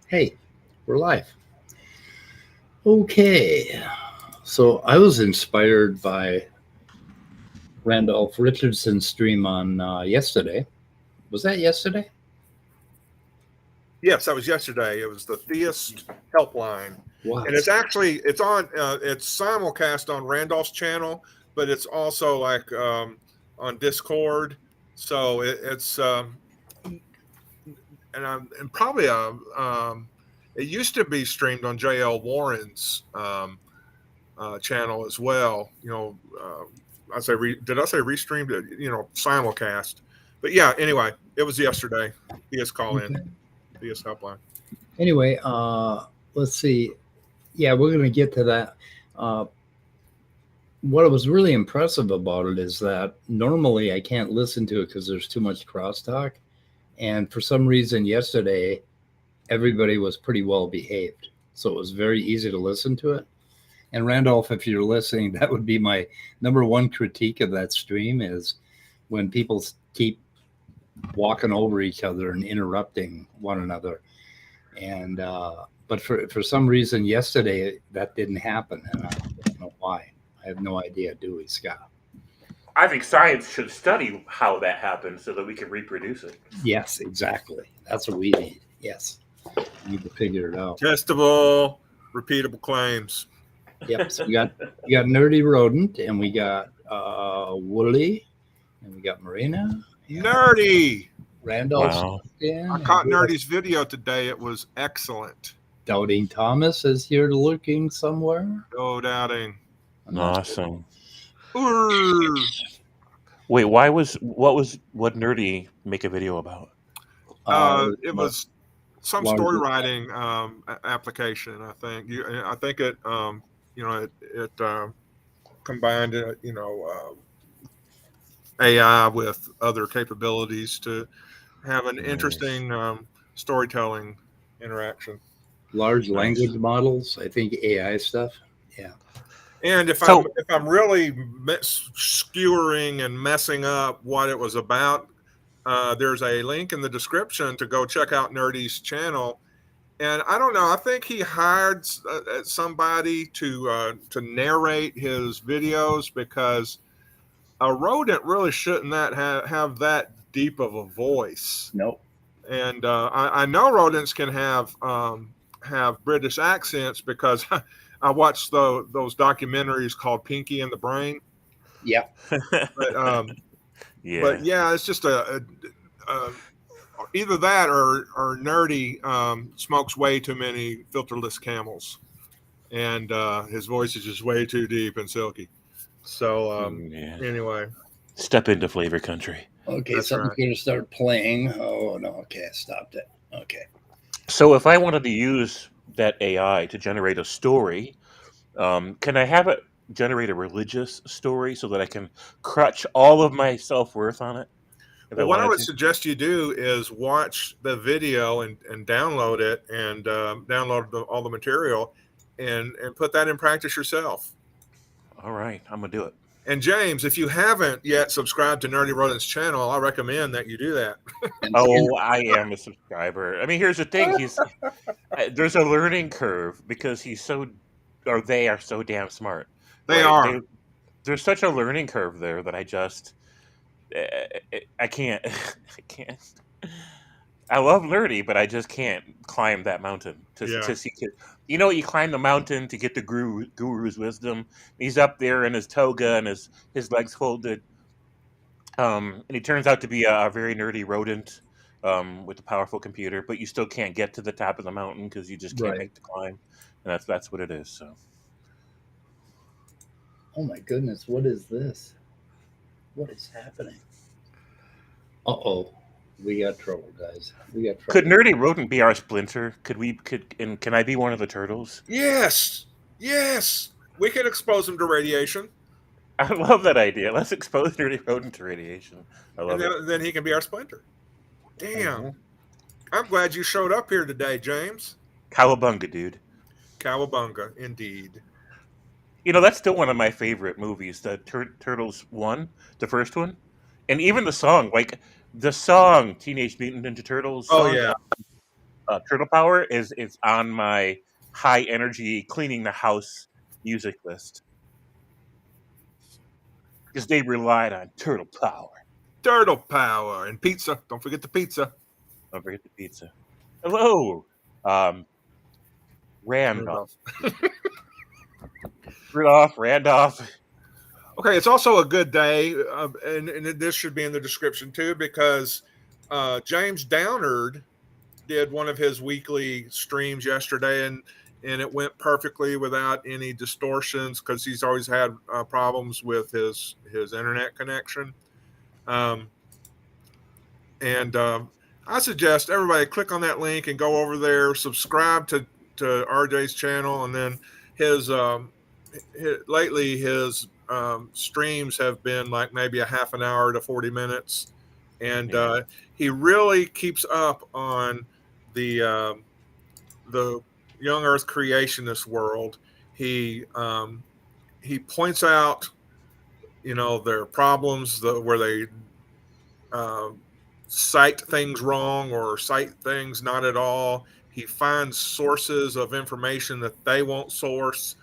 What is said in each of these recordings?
Hey, we're live. Okay, so I was inspired by Randolph Richardson's stream on yesterday. Was that yesterday? Yes, that was yesterday. It was the Theist Helpline. Wow. And it's simulcast on Randolph's channel, but it's also like on Discord. So it's it used to be streamed on J.L. Warren's channel as well. You know, did I say restreamed? Simulcast. But yeah, anyway, it was yesterday. Theist call in. Theist Helpline. Anyway, let's see. Yeah, we're going to get to that. What was really impressive about it is that normally I can't listen to it because there's too much crosstalk. And for some reason yesterday, everybody was pretty well behaved. So it was very easy to listen to it. And Randolph, if you're listening, that would be my number one critique of that stream is when people keep walking over each other and interrupting one another. And but for some reason yesterday that didn't happen, and I don't know why. I have no idea, do we, Scott? I think science should study how that happened so that we can reproduce it. Yes, exactly. That's what we need. Yes, we need to figure it out. Testable, repeatable claims. Yep. So we got Nerdy Rodent, and we got Wooly, and we got Marina. Nerdy. Randolph. Wow. I caught Nerdy's video today. It was excellent. Doubting Thomas is here looking somewhere. Oh, doubting. Awesome. Urgh. Wait, what Nerdy make a video about? It was some story writing application. I think. I think it. It combined. AI with other capabilities to have an interesting storytelling interaction. Large language models, I think AI stuff. Yeah. And if I'm really skewering and messing up what it was about, there's a link in the description to go check out Nerdy's channel. And I don't know, I think he hired somebody to narrate his videos because a rodent really shouldn't have that deep of a voice. Nope. And I know rodents can have British accents because I watched those documentaries called Pinky and the Brain. Yeah. But Yeah. But yeah, it's just either that or Nerdy smokes way too many filterless camels, and his voice is just way too deep and silky. So anyway, step into flavor country. Okay, That's something's right. going to start playing. Oh no! Okay, I stopped it. Okay. So if I wanted to use that AI to generate a story, can I have it generate a religious story so that I can crutch all of my self-worth on it? Well, what I would suggest you do is watch the video and download it and download all the material and put that in practice yourself. All right, I'm gonna do it. And James, if you haven't yet subscribed to Nerdy Rodent's channel, I recommend that you do that. Oh, I am a subscriber. I mean, here's the thing: there's a learning curve because they are so damn smart. They are. There's such a learning curve there that I can't. I can't. I love Nerdy, but I just can't climb that mountain to see kids. You know, you climb the mountain to get the guru's wisdom. He's up there in his toga and his legs folded. And he turns out to be a very nerdy rodent with a powerful computer, but you still can't get to the top of the mountain because you just can't make the climb. And that's what it is. So. Oh my goodness, what is this? What is happening? Uh-oh. We got trouble, guys. We got trouble. Could Nerdy Rodent be our splinter? Can I be one of the turtles? Yes. We could expose him to radiation. I love that idea. Let's expose Nerdy Rodent to radiation. I love it. Then he can be our splinter. Damn. I'm glad you showed up here today, James. Cowabunga, dude. Cowabunga, indeed. That's still one of my favorite movies, the Turtles 1, the first one. And even the song, Teenage Mutant Ninja Turtles song, Turtle Power is on my high energy cleaning the house music list. Because they relied on Turtle Power. Turtle Power and pizza. Don't forget the pizza. Hello, Randolph. Randolph. Okay, it's also a good day, and this should be in the description too, because James Downard did one of his weekly streams yesterday, and it went perfectly without any distortions, because he's always had problems with his internet connection. I suggest everybody click on that link and go over there, subscribe to RJ's channel, and then his streams have been like maybe a half an hour to 40 minutes, and he really keeps up on the young Earth creationist world. He points out their problems, where they cite things wrong or cite things not at all. He finds sources of information that they won't source,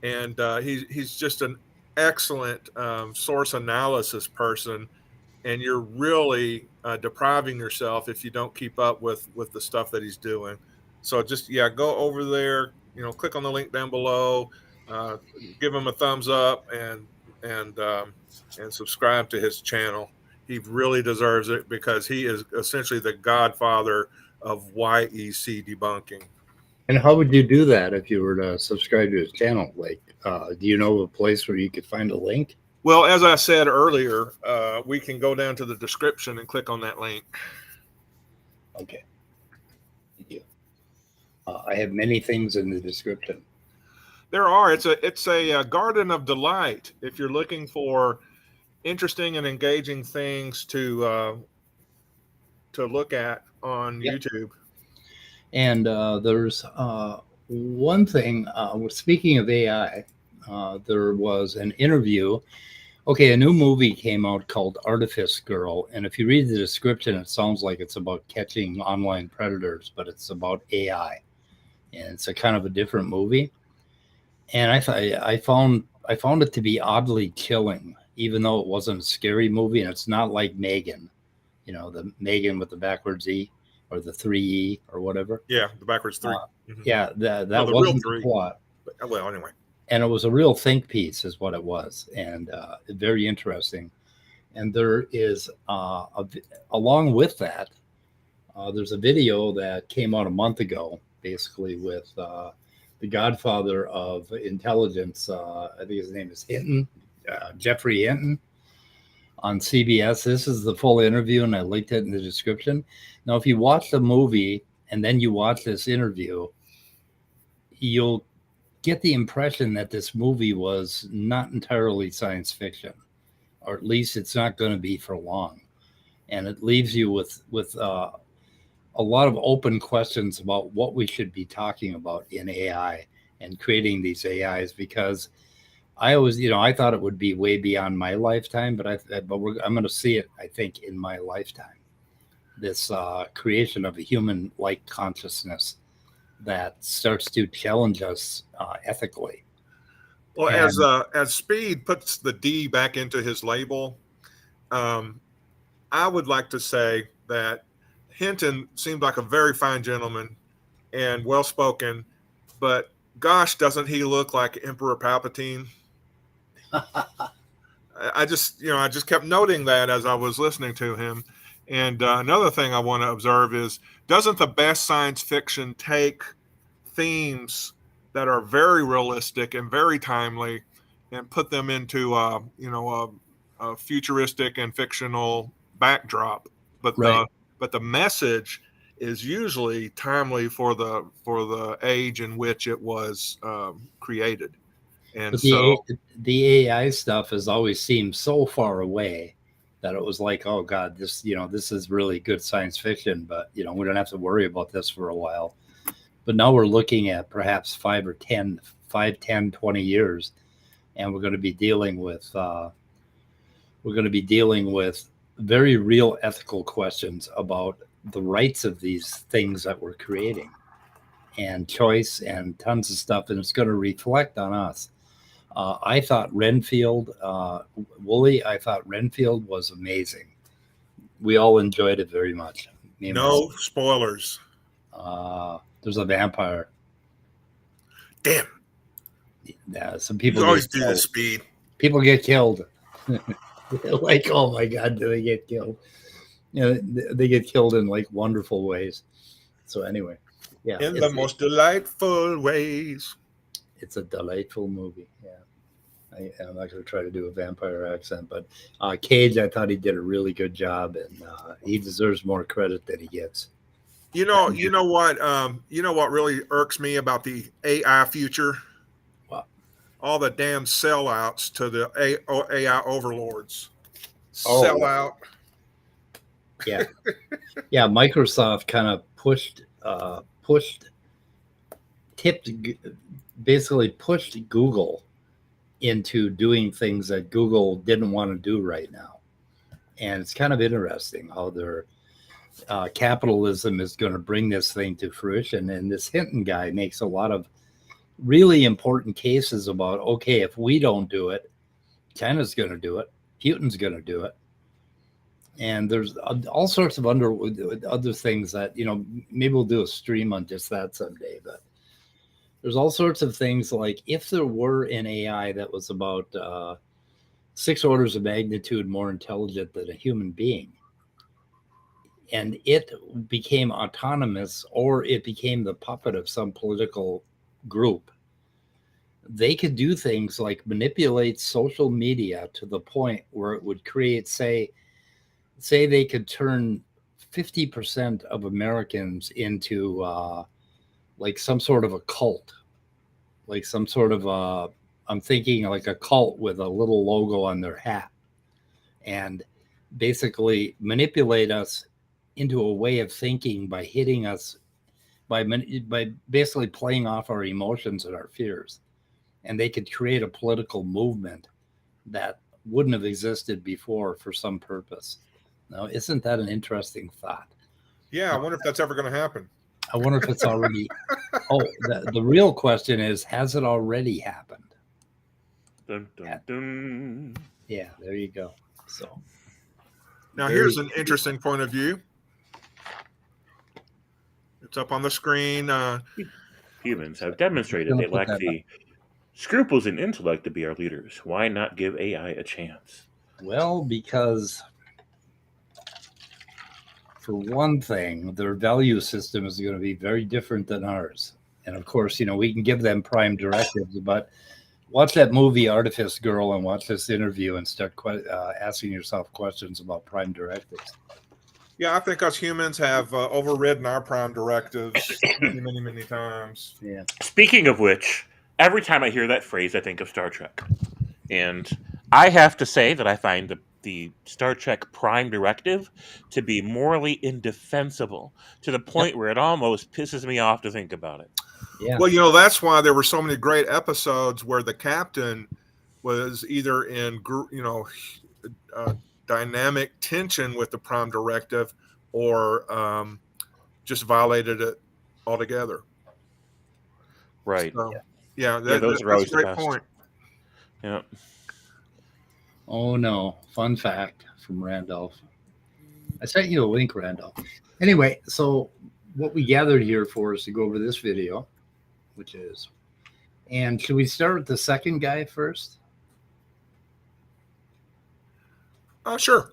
and he's just an excellent source analysis person. And you're really depriving yourself if you don't keep up with the stuff that he's doing. So just go over there. Click on the link down below. Give him a thumbs up and subscribe to his channel. He really deserves it, because he is essentially the godfather of YEC debunking. And how would you do that if you were to subscribe to his channel? Like, do you know a place where you could find a link? Well, as I said earlier, we can go down to the description and click on that link. Okay. Thank you. I have many things in the description. There are. It's a garden of delight if you're looking for interesting and engaging things to look at on YouTube. And there's one thing. Speaking of AI, there was an interview. Okay, a new movie came out called ArtificeGirl, and if you read the description, it sounds like it's about catching online predators, but it's about AI, and it's a kind of a different movie. And I found it to be oddly chilling, even though it wasn't a scary movie, and it's not like Megan, the Megan with the backwards E or the 3E or whatever. Yeah, the backwards 3. Yeah, that wasn't the plot. Well, anyway. And it was a real think piece is what it was, and very interesting. And there is, along with that, there's a video that came out a month ago, basically with the Godfather of intelligence. I think his name is Hinton, Jeffrey Hinton, on CBS. This is the full interview, and I linked it in the description. Now, if you watch the movie and then you watch this interview, you'll get the impression that this movie was not entirely science fiction, or at least it's not going to be for long. And it leaves you with a lot of open questions about what we should be talking about in AI and creating these AIs, because I always, I thought it would be way beyond my lifetime, but I'm going to see it, I think, in my lifetime. This creation of a human-like consciousness that starts to challenge us ethically. Well, as Speed puts the D back into his label, I would like to say that Hinton seemed like a very fine gentleman and well-spoken, but gosh, doesn't he look like Emperor Palpatine? I just kept noting that as I was listening to him. And another thing I want to observe is, doesn't the best science fiction take themes that are very realistic and very timely and put them into a futuristic and fictional backdrop? But right. but the message is usually timely for the age in which it was created. And but so the AI stuff has always seemed so far away that it was like, oh God, this is really good science fiction, but we don't have to worry about this for a while. But now we're looking at perhaps 5, 10, 20 years, and we're going to be dealing with very real ethical questions about the rights of these things that we're creating, and choice and tons of stuff, and it's going to reflect on us. I thought Renfield was amazing. We all enjoyed it very much. No spoilers. There's a vampire. Damn. Yeah, some people always do the speed. People get killed. Like, oh my God, do they get killed? They get killed in like wonderful ways. So anyway, yeah, in the most delightful ways. It's a delightful movie. Yeah, I'm not going to try to do a vampire accent, but Cage, I thought he did a really good job, and he deserves more credit than he gets. You know what really irks me about the AI future? What? All the damn sellouts to the AI overlords. Sellout. Yeah. Yeah, Microsoft kind of basically pushed Google into doing things that Google didn't want to do right now. And it's kind of interesting how their capitalism is going to bring this thing to fruition. And this Hinton guy makes a lot of really important cases about, okay, if we don't do it, China's going to do it, Putin's going to do it. And there's all sorts of other things that, maybe we'll do a stream on just that someday. But there's all sorts of things like, if there were an AI that was about 6 orders of magnitude more intelligent than a human being, and it became autonomous, or it became the puppet of some political group, they could do things like manipulate social media to the point where it would create, say they could turn 50% of Americans into like some sort of a cult, like some sort of I'm thinking like a cult with a little logo on their hat, and basically manipulate us into a way of thinking by hitting us, by basically playing off our emotions and our fears. And they could create a political movement that wouldn't have existed before for some purpose. Now, isn't that an interesting thought? Yeah, I wonder if that's ever going to happen. I wonder if it's already. The real question is, has it already happened? Dun, dun, dun. Yeah, there you go. So now here's an interesting point of view. It's up on the screen. Humans have demonstrated they lack the scruples and intellect to be our leaders. Why not give AI a chance? Well, because for one thing, their value system is going to be very different than ours. And of course, we can give them prime directives, but watch that movie ArtificeGirl and watch this interview and start asking yourself questions about prime directives. Yeah, I think us humans have overridden our prime directives many, many, many times. Yeah. Speaking of which, every time I hear that phrase, I think of Star Trek. And I have to say that I find the Star Trek Prime Directive to be morally indefensible, to the point where it almost pisses me off to think about it. Yeah. Well, that's why there were so many great episodes where the captain was either in, dynamic tension with the Prime Directive, or just violated it altogether. Right. So, those are always a great the best. point. Yeah. Oh no! Fun fact from Randolph. I sent you a link, Randolph. Anyway, so what we gathered here for is to go over this video, and should we start with the second guy first? Sure.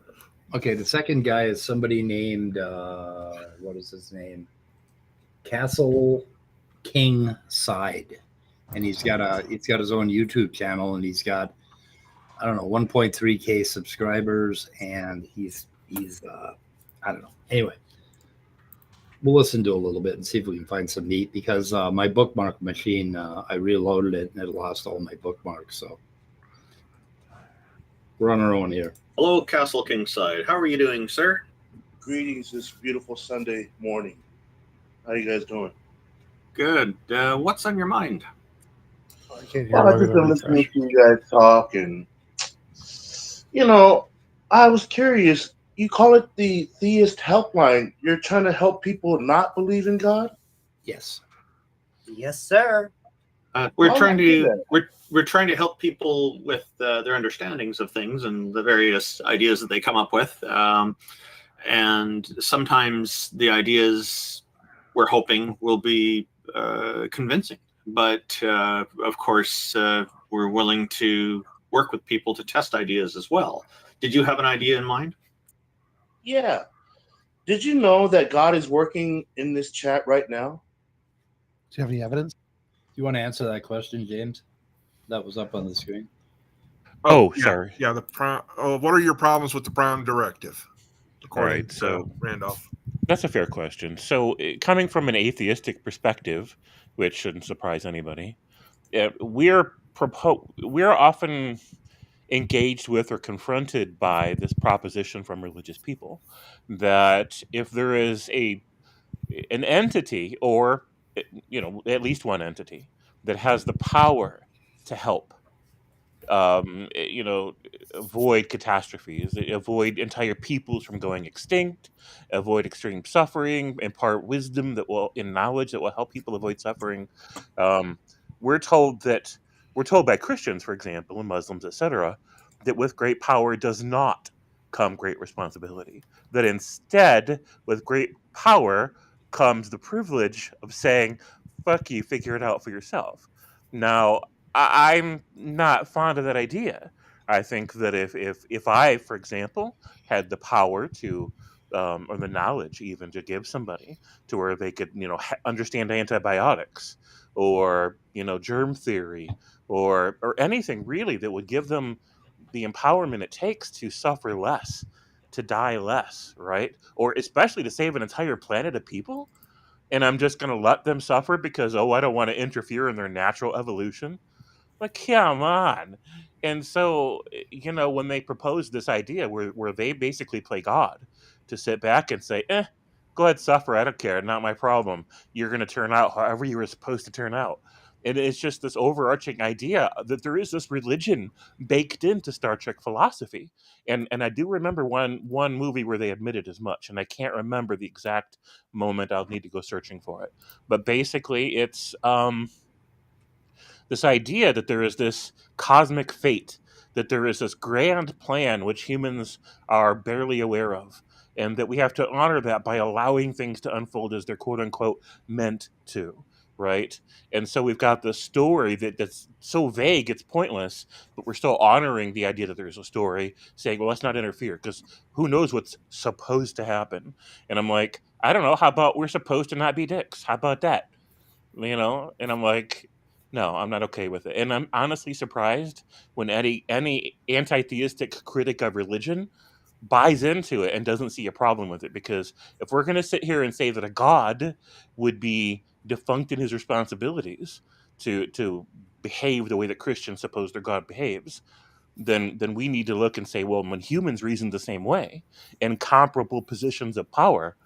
Okay, the second guy is somebody named what is his name? Castle King Side, and he's got his own YouTube channel, and he's got 1.3K subscribers, and he's I don't know. Anyway, we'll listen to a little bit and see if we can find some meat, because my bookmark machine, I reloaded it and it lost all my bookmarks. So we're on our own here. Hello, Castle Kingside. How are you doing, sir? Greetings this beautiful Sunday morning. How you guys doing? Good. What's on your mind? I can't hear. Well, I've just been listening to you guys talk, and I was curious. You call it the Theist Helpline. You're trying to help people not believe in God? Yes. Yes, sir. We're trying to help people with their understandings of things and the various ideas that they come up with. And sometimes the ideas we're hoping will be convincing. But of course, we're willing to work with people to test ideas as well. Did you have an idea in mind? Yeah. Did you know that God is working in this chat right now? Do you have any evidence? You want to answer that question, James? That was up on the screen. Oh, yeah, sorry. Yeah, what are your problems with the Prime Directive? All right, so Randolph. That's a fair question. So, coming from an atheistic perspective, which shouldn't surprise anybody, we're often engaged with or confronted by this proposition from religious people that if there is an entity, or at least one entity, that has the power to help avoid catastrophes, avoid entire peoples from going extinct, avoid extreme suffering, impart wisdom and knowledge that will help people avoid suffering. Um, we're told by Christians, for example, and Muslims, etc., that with great power does not come great responsibility. That instead, with great power comes the privilege of saying, "Fuck you, figure it out for yourself." Now, I'm not fond of that idea. I think that if I, for example, had the power to, or the knowledge even to give somebody to where they could, understand antibiotics, or germ theory, or anything really that would give them the empowerment it takes to suffer less, to die less, right? Or especially to save an entire planet of people, and I'm just going to let them suffer because, I don't want to interfere in their natural evolution. Like, come on. And so, when they propose this idea where they basically play God to sit back and say, go ahead, suffer. I don't care. Not my problem. You're going to turn out however you were supposed to turn out. And it's just this overarching idea that there is this religion baked into Star Trek philosophy. And I do remember one movie where they admitted as much, and I can't remember the exact moment. I'll need to go searching for it. But basically, it's this idea that there is this cosmic fate, that there is this grand plan which humans are barely aware of, and that we have to honor that by allowing things to unfold as they're quote unquote meant to, right? And so we've got this story that's so vague it's pointless, but we're still honoring the idea that there's a story, saying, well, let's not interfere because who knows what's supposed to happen. And I'm like, I don't know, how about we're supposed to not be dicks? How about that? And I'm like, no, I'm not okay with it. And I'm honestly surprised when any anti-theistic critic of religion buys into it and doesn't see a problem with it. Because if we're going to sit here and say that a god would be defunct in his responsibilities to behave the way that Christians suppose their God behaves, then we need to look and say, well, when humans reason the same way in comparable positions of power,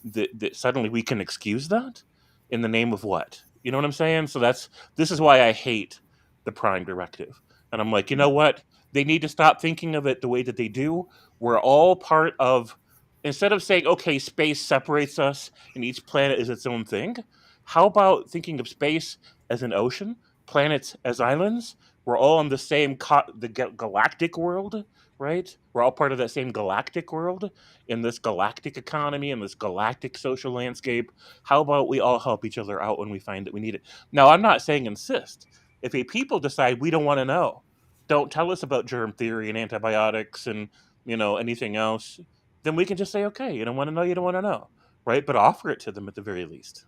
that suddenly we can excuse that in the name of what? You know what I'm saying? So this is why I hate the Prime Directive. And I'm like, you know what? They need to stop thinking of it the way that they do. We're all part of, instead of saying, okay, space separates us and each planet is its own thing, how about thinking of space as an ocean, planets as islands? We're all in the same galactic world, right? We're all part of that same galactic world in this galactic economy, in this galactic social landscape. How about we all help each other out when we find that we need it? Now, I'm not saying insist. If a people decide we don't want to know, don't tell us about germ theory and antibiotics and anything else, then we can just say, okay, you don't want to know, you don't want to know, right? But offer it to them at the very least.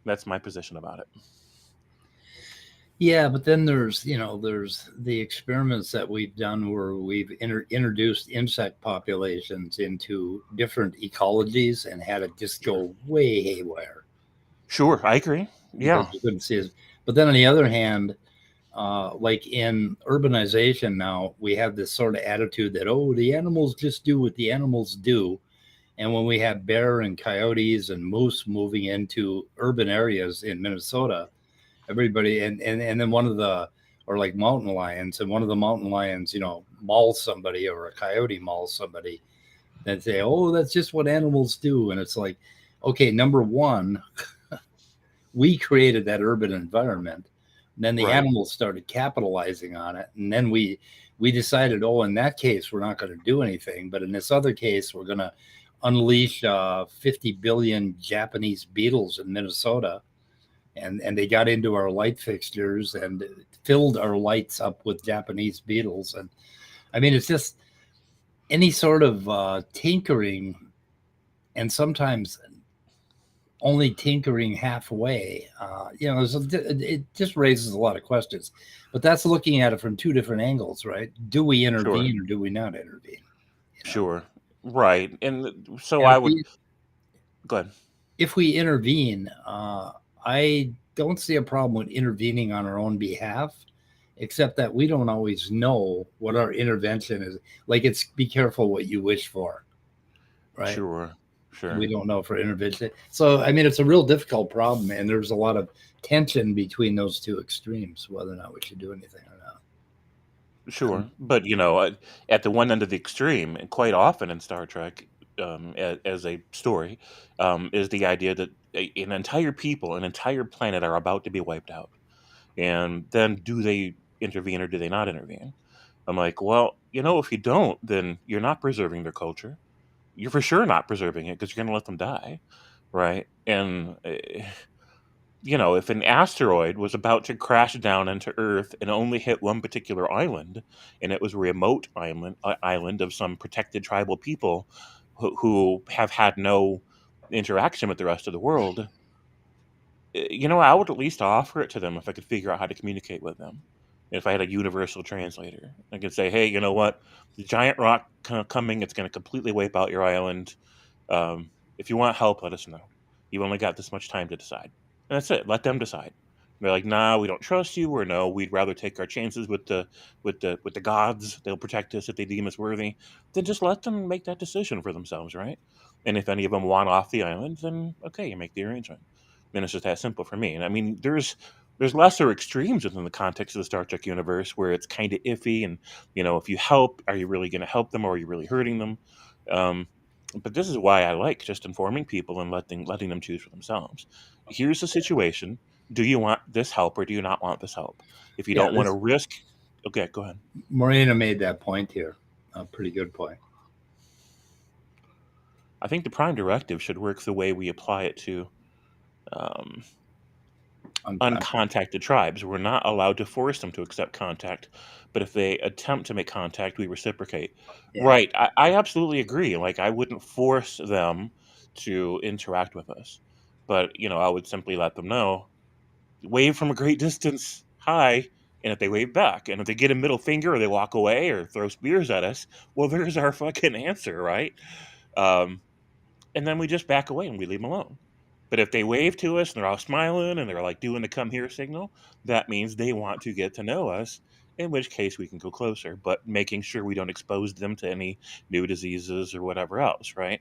That's my position about it. Yeah, but then there's the experiments that we've done where we've introduced insect populations into different ecologies and had it just go way haywire. Sure, I agree. Because Yeah. you couldn't see it. But then on the other hand, like in urbanization now, we have this sort of attitude that, oh, the animals just do what the animals do. And when we have bear and coyotes and moose moving into urban areas in Minnesota, everybody and then one of the or like mountain lions, and one of the mountain lions, mauls somebody, or a coyote mauls somebody, then say, oh, that's just what animals do. And it's like, okay, number one, we created that urban environment. Then the Right. animals started capitalizing on it, and then we decided, oh, in that case we're not going to do anything, but in this other case we're going to unleash 50 billion Japanese beetles in Minnesota, and they got into our light fixtures and filled our lights up with Japanese beetles. And I mean, it's just any sort of tinkering, and sometimes only tinkering halfway, it just raises a lot of questions. But that's looking at it from two different angles, right? Do we intervene or do we not intervene? Sure. Right. And so And I would go ahead. If we intervene, I don't see a problem with intervening on our own behalf, except that we don't always know what our intervention is. Like, it's be careful what you wish for, right? Sure. We don't know for intervention. So, I mean, it's a real difficult problem, and there's a lot of tension between those two extremes, whether or not we should do anything or not. Sure. But, at the one end of the extreme, and quite often in Star Trek, as a story, is the idea that an entire people, an entire planet are about to be wiped out. And then do they intervene or do they not intervene? I'm like, well, if you don't, then you're not preserving their culture. You're for sure not preserving it because you're going to let them die, right? And if an asteroid was about to crash down into Earth and only hit one particular island, and it was a remote island of some protected tribal people who have had no interaction with the rest of the world, I would at least offer it to them if I could figure out how to communicate with them. If I had a universal translator, I could say, hey, you know what? The giant rock coming, it's going to completely wipe out your island. If you want help, let us know. You've only got this much time to decide. And that's it. Let them decide. They're like, nah, we don't trust you, or no, we'd rather take our chances with the gods. They'll protect us if they deem us worthy. Then just let them make that decision for themselves, right? And if any of them want off the island, then okay, you make the arrangement. Then it's just that simple for me. And I mean, there's lesser extremes within the context of the Star Trek universe where it's kind of iffy, and if you help, are you really going to help them, or are you really hurting them? But this is why I like just informing people and letting them choose for themselves. Here's the situation: do you want this help or do you not want this help? If you don't want to risk, okay, go ahead. Morena made that point here, a pretty good point. I think the Prime Directive should work the way we apply it to uncontacted tribes. We're not allowed to force them to accept contact, but if they attempt to make contact, we reciprocate. Yeah. Right. I absolutely agree. Like, I wouldn't force them to interact with us, but I would simply let them know, wave from a great distance, hi. And if they wave back, and if they get a middle finger or they walk away or throw spears at us, well, there's our fucking answer, right? And then we just back away and we leave them alone. But if they wave to us and they're all smiling and they're like doing the come here signal, that means they want to get to know us, in which case we can go closer, but making sure we don't expose them to any new diseases or whatever else, right?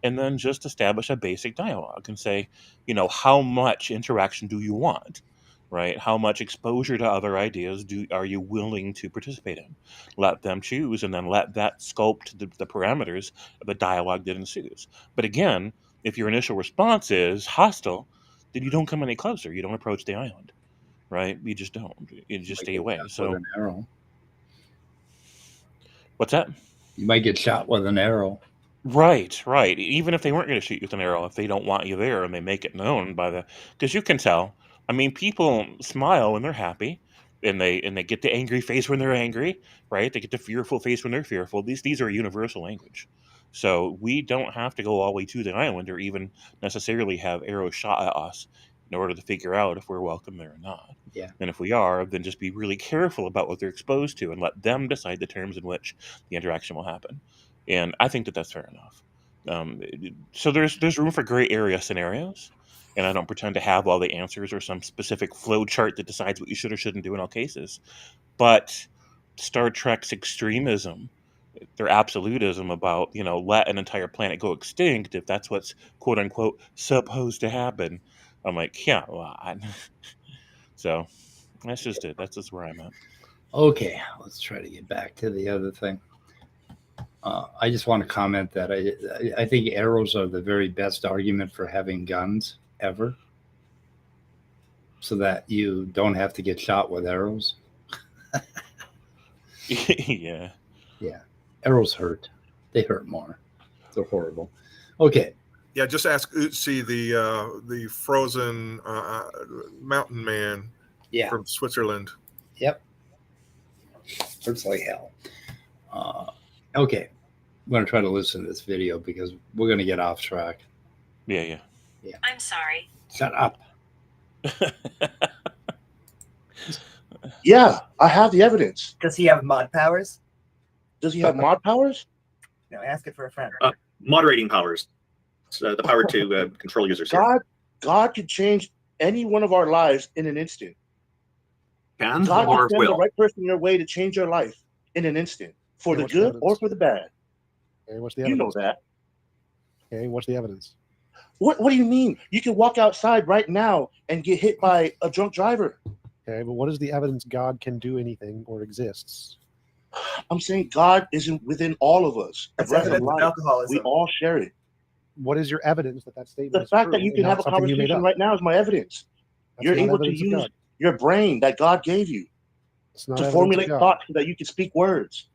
And then just establish a basic dialogue and say, how much interaction do you want, right? How much exposure to other ideas are you willing to participate in? Let them choose, and then let that sculpt the parameters of the dialogue that ensues. But again, if your initial response is hostile, then you don't come any closer. You don't approach the island, right? You just don't. You just stay away. So, with an arrow. What's that? You might get shot with an arrow. Right. Even if they weren't going to shoot you with an arrow, if they don't want you there and they make it known because you can tell. I mean, people smile when they're happy, and they get the angry face when they're angry, right? They get the fearful face when they're fearful. These are universal language. So we don't have to go all the way to the island or even necessarily have arrows shot at us. in order to figure out if we're welcome there or not. Yeah. And if we are, then just be really careful about what they're exposed to and let them decide the terms in which the interaction will happen. And I think that that's fair enough. So there's room for gray area scenarios, and I don't pretend to have all the answers or some specific flow chart that decides what you should or shouldn't do in all cases. But Star Trek's extremism, their absolutism about, let an entire planet go extinct if that's what's quote unquote supposed to happen. I'm like, yeah, well, so that's just it. That's just where I'm at. Okay, let's try to get back to the other thing. I just want to comment that I think arrows are the very best argument for having guns ever, so that you don't have to get shot with arrows. Yeah. Yeah. Arrows hurt. They hurt more. They're horrible. Okay. Yeah, just ask Utsi, the frozen mountain man from Switzerland. Yep. Hurts like hell. Okay. I'm going to try to listen to this video because we're going to get off track. Yeah. I'm sorry. Shut up. Yeah, I have the evidence. Does he have mod powers? Does he have mod powers? No, ask it for a friend. Moderating powers. The power to control users. God could change any one of our lives in an instant. Can God or can send will. the right person your way to change your life in an instant, for the good or for the bad. Okay, what's the You evidence? know that. Okay, what's the evidence? What do you mean? You can walk outside right now and get hit by a drunk driver. Okay, but what is the evidence God can do anything or exists? I'm saying God isn't within all of us. That's Breath of evidence of life. alcoholism. We all share it. What is your evidence that statement The is fact true that you and can not have a something you made conversation up? right now is my evidence. That's You're not able to evidence of use God. your brain that God gave you It's not to evidence of formulate God. thoughts so that you can speak words.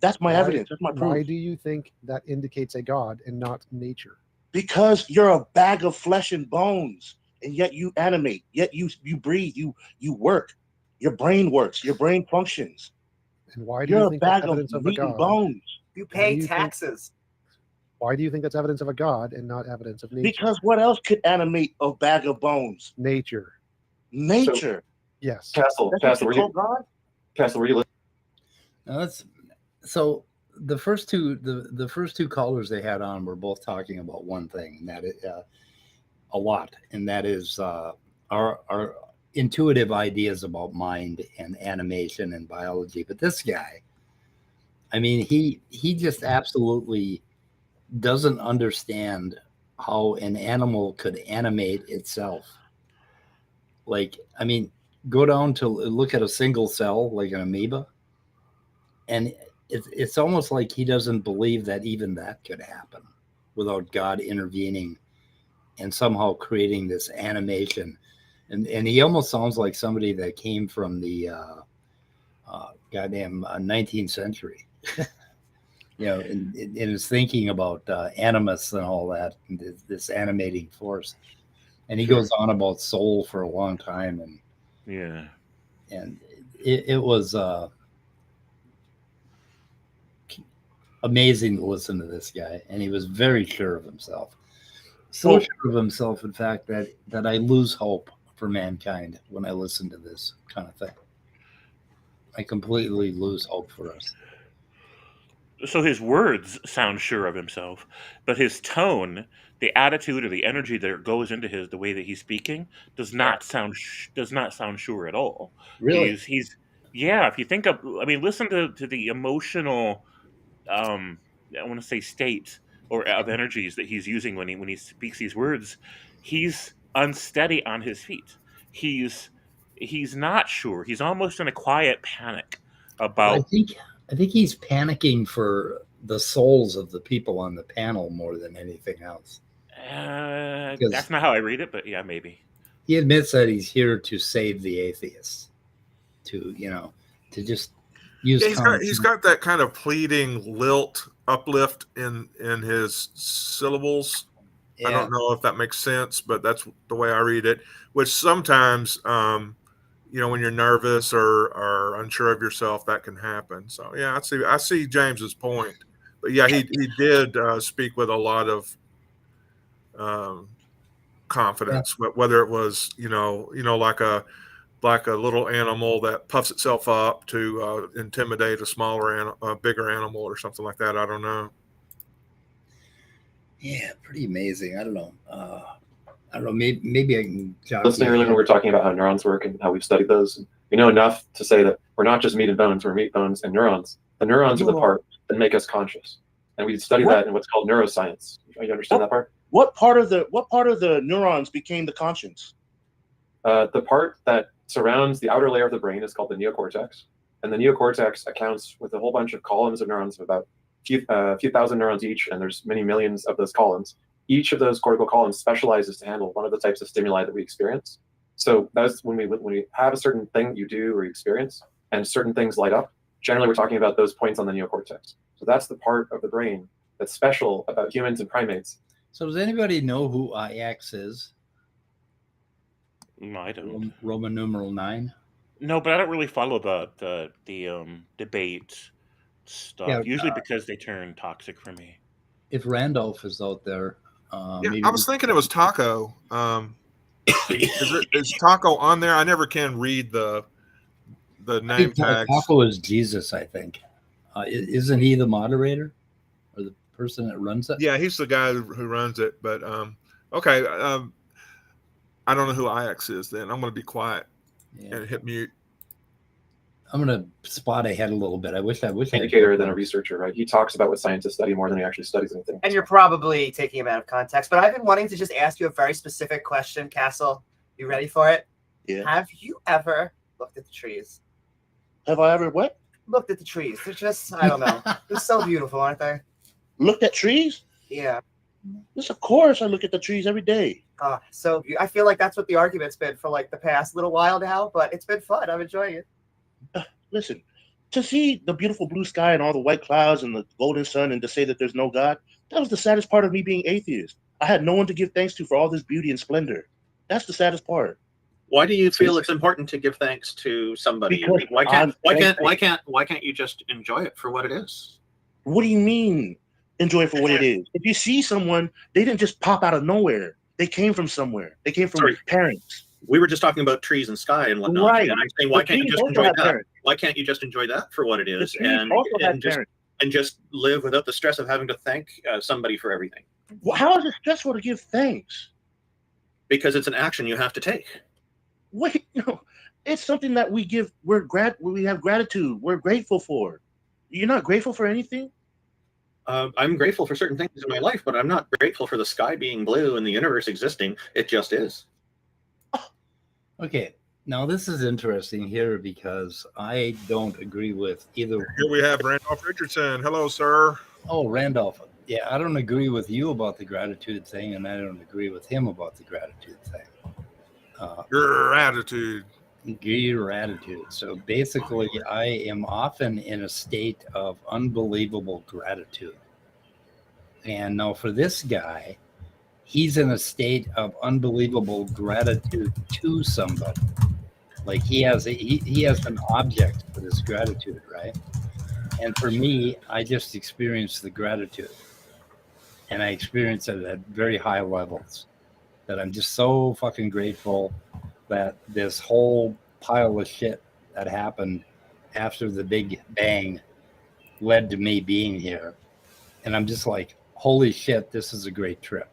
That's my Why- evidence. That's my proof. Why do you think that indicates a God and not nature? Because you're a bag of flesh and bones, and yet you animate, yet you breathe, you work. Your brain works, your brain functions. And why do You're you a think that's bag of evidence of a meat and God? bones. You Why do pay you think- taxes. Why do you think that's evidence of a God and not evidence of nature? Because what else could animate a bag of bones? Nature. Nature. Yes. Castle, That's what you call God? Castle, were you listening? Now that's so the first two callers they had on were both talking about one thing, and that is a lot, and that is our intuitive ideas about mind and animation and biology. But this guy, I mean, he just absolutely doesn't understand how an animal could animate itself. Like, I mean, go down to look at a single cell like an amoeba, and it's almost like he doesn't believe that even that could happen without God intervening and somehow creating this animation. And he almost sounds like somebody that came from the goddamn 19th century. In his thinking about animus and all that, and this animating force. And he goes on about soul for a long time, and it was amazing to listen to this guy, and he was very sure of himself. So sure of himself, in fact, that I lose hope for mankind when I listen to this kind of thing. I completely lose hope for us. So his words sound sure of himself, but his tone, the attitude or the energy that goes into the way that he's speaking, does not sound sure at all. Really? He's if you think of, I mean, listen to the emotional, I want to say state or of energies that he's using when he speaks these words. He's unsteady on his feet. He's not sure. He's almost in a quiet panic about. I think he's panicking for the souls of the people on the panel more than anything else. That's not how I read it, but yeah, maybe. He admits that he's here to save the atheists, to just use. Yeah, he's got that kind of pleading lilt uplift in his syllables. Yeah. I don't know if that makes sense, but that's the way I read it. Which sometimes, when you're nervous or unsure of yourself, that can happen. So yeah, I see James's point. But yeah, he did speak with a lot of confidence, whether it was like a little animal that puffs itself up to intimidate a bigger animal or something like that. I don't know. Yeah, pretty amazing. I don't know. Maybe I can. Listening earlier when we were talking about how neurons work and how we've studied those, we know enough to say that we're not just meat and bones, we're meat, bones, and neurons. The neurons are the part that make us conscious, and we study that in what's called neuroscience. You understand that part? What part of the neurons became the conscience? The part that surrounds the outer layer of the brain is called the neocortex, and the neocortex accounts with a whole bunch of columns of neurons of about a few thousand neurons each, and there's many millions of those columns. Each of those cortical columns specializes to handle one of the types of stimuli that we experience. So that's when we have a certain thing you do or you experience, and certain things light up. Generally, we're talking about those points on the neocortex. So that's the part of the brain that's special about humans and primates. So does anybody know who IX is? No, I don't. Roman numeral 9? No, but I don't really follow the debate stuff. Yeah, usually because they turn toxic for me. If Randolph is out there, maybe I was thinking it was Taco. Is Taco on there? I never can read the name tags. Taco is Jesus, I think. Isn't he the moderator or the person that runs it? Yeah, he's the guy who runs it. But okay, I don't know who IX is. Then I'm going to be quiet and hit mute. I'm going to spot ahead a little bit. I wish Educator than a researcher, right? He talks about what scientists study more than he actually studies anything. And you're probably taking him out of context, but I've been wanting to just ask you a very specific question, Castle. You ready for it? Yeah. Have you ever looked at the trees? Have I ever what? Looked at the trees. They're just, I don't know. They're so beautiful, aren't they? Looked at trees? Yeah. Yes, of course I look at the trees every day. So I feel like that's what the argument's been for like the past little while now, but it's been fun. I'm enjoying it. Listen, to see the beautiful blue sky and all the white clouds and the golden sun and to say that there's no God, that was the saddest part of me being atheist. I had no one to give thanks to for all this beauty and splendor. That's the saddest part. Why do you feel it's important to give thanks to somebody? Because Why can't you just enjoy it for what it is? What do you mean, enjoy it for what it is? If you see someone, they didn't just pop out of nowhere. They came from somewhere. They came from parents. We were just talking about trees and sky and whatnot. Right. And I'm saying, why can't you just enjoy that? Parents. Why can't you just enjoy that for what it is and just live without the stress of having to thank somebody for everything? Well, how is it stressful to give thanks? Because it's an action you have to take. Wait, no, it's something that we give. We have gratitude. We're grateful for. You're not grateful for anything? I'm grateful for certain things in my life, but I'm not grateful for the sky being blue and the universe existing. It just is. Okay, now this is interesting here because I don't agree with either. Here we have Randolph Richardson. Hello, sir. Oh, Randolph. Yeah, I don't agree with you about the gratitude thing, and I don't agree with him about the gratitude thing. Your attitude. Your attitude. So basically, I am often in a state of unbelievable gratitude. And now for this guy, he's in a state of unbelievable gratitude to somebody. Like he has an object for this gratitude, right? And for me, I just experience the gratitude. And I experience it at very high levels. That I'm just so fucking grateful that this whole pile of shit that happened after the Big Bang led to me being here. And I'm just like, holy shit, this is a great trip.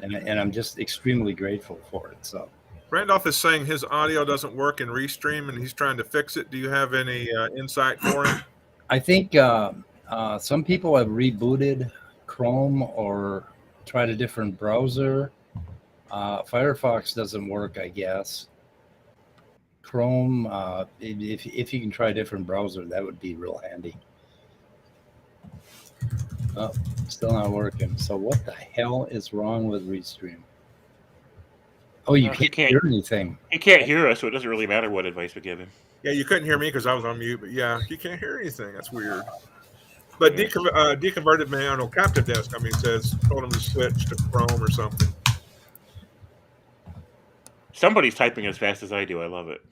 And I'm just extremely grateful for it. So Randolph is saying his audio doesn't work in Restream and he's trying to fix it. Do you have any insight for him? I think some people have rebooted Chrome or tried a different browser. Firefox doesn't work, I guess. Chrome, if you can try a different browser, that would be real handy. Oh, still not working. So what the hell is wrong with Restream? Oh, you can't hear anything. He can't hear us, so it doesn't really matter what advice we give him. Yeah, you couldn't hear me because I was on mute, but yeah, he can't hear anything. That's weird. But deconverted man on Captive Desk, told him to switch to Chrome or something. Somebody's typing as fast as I do. I love it.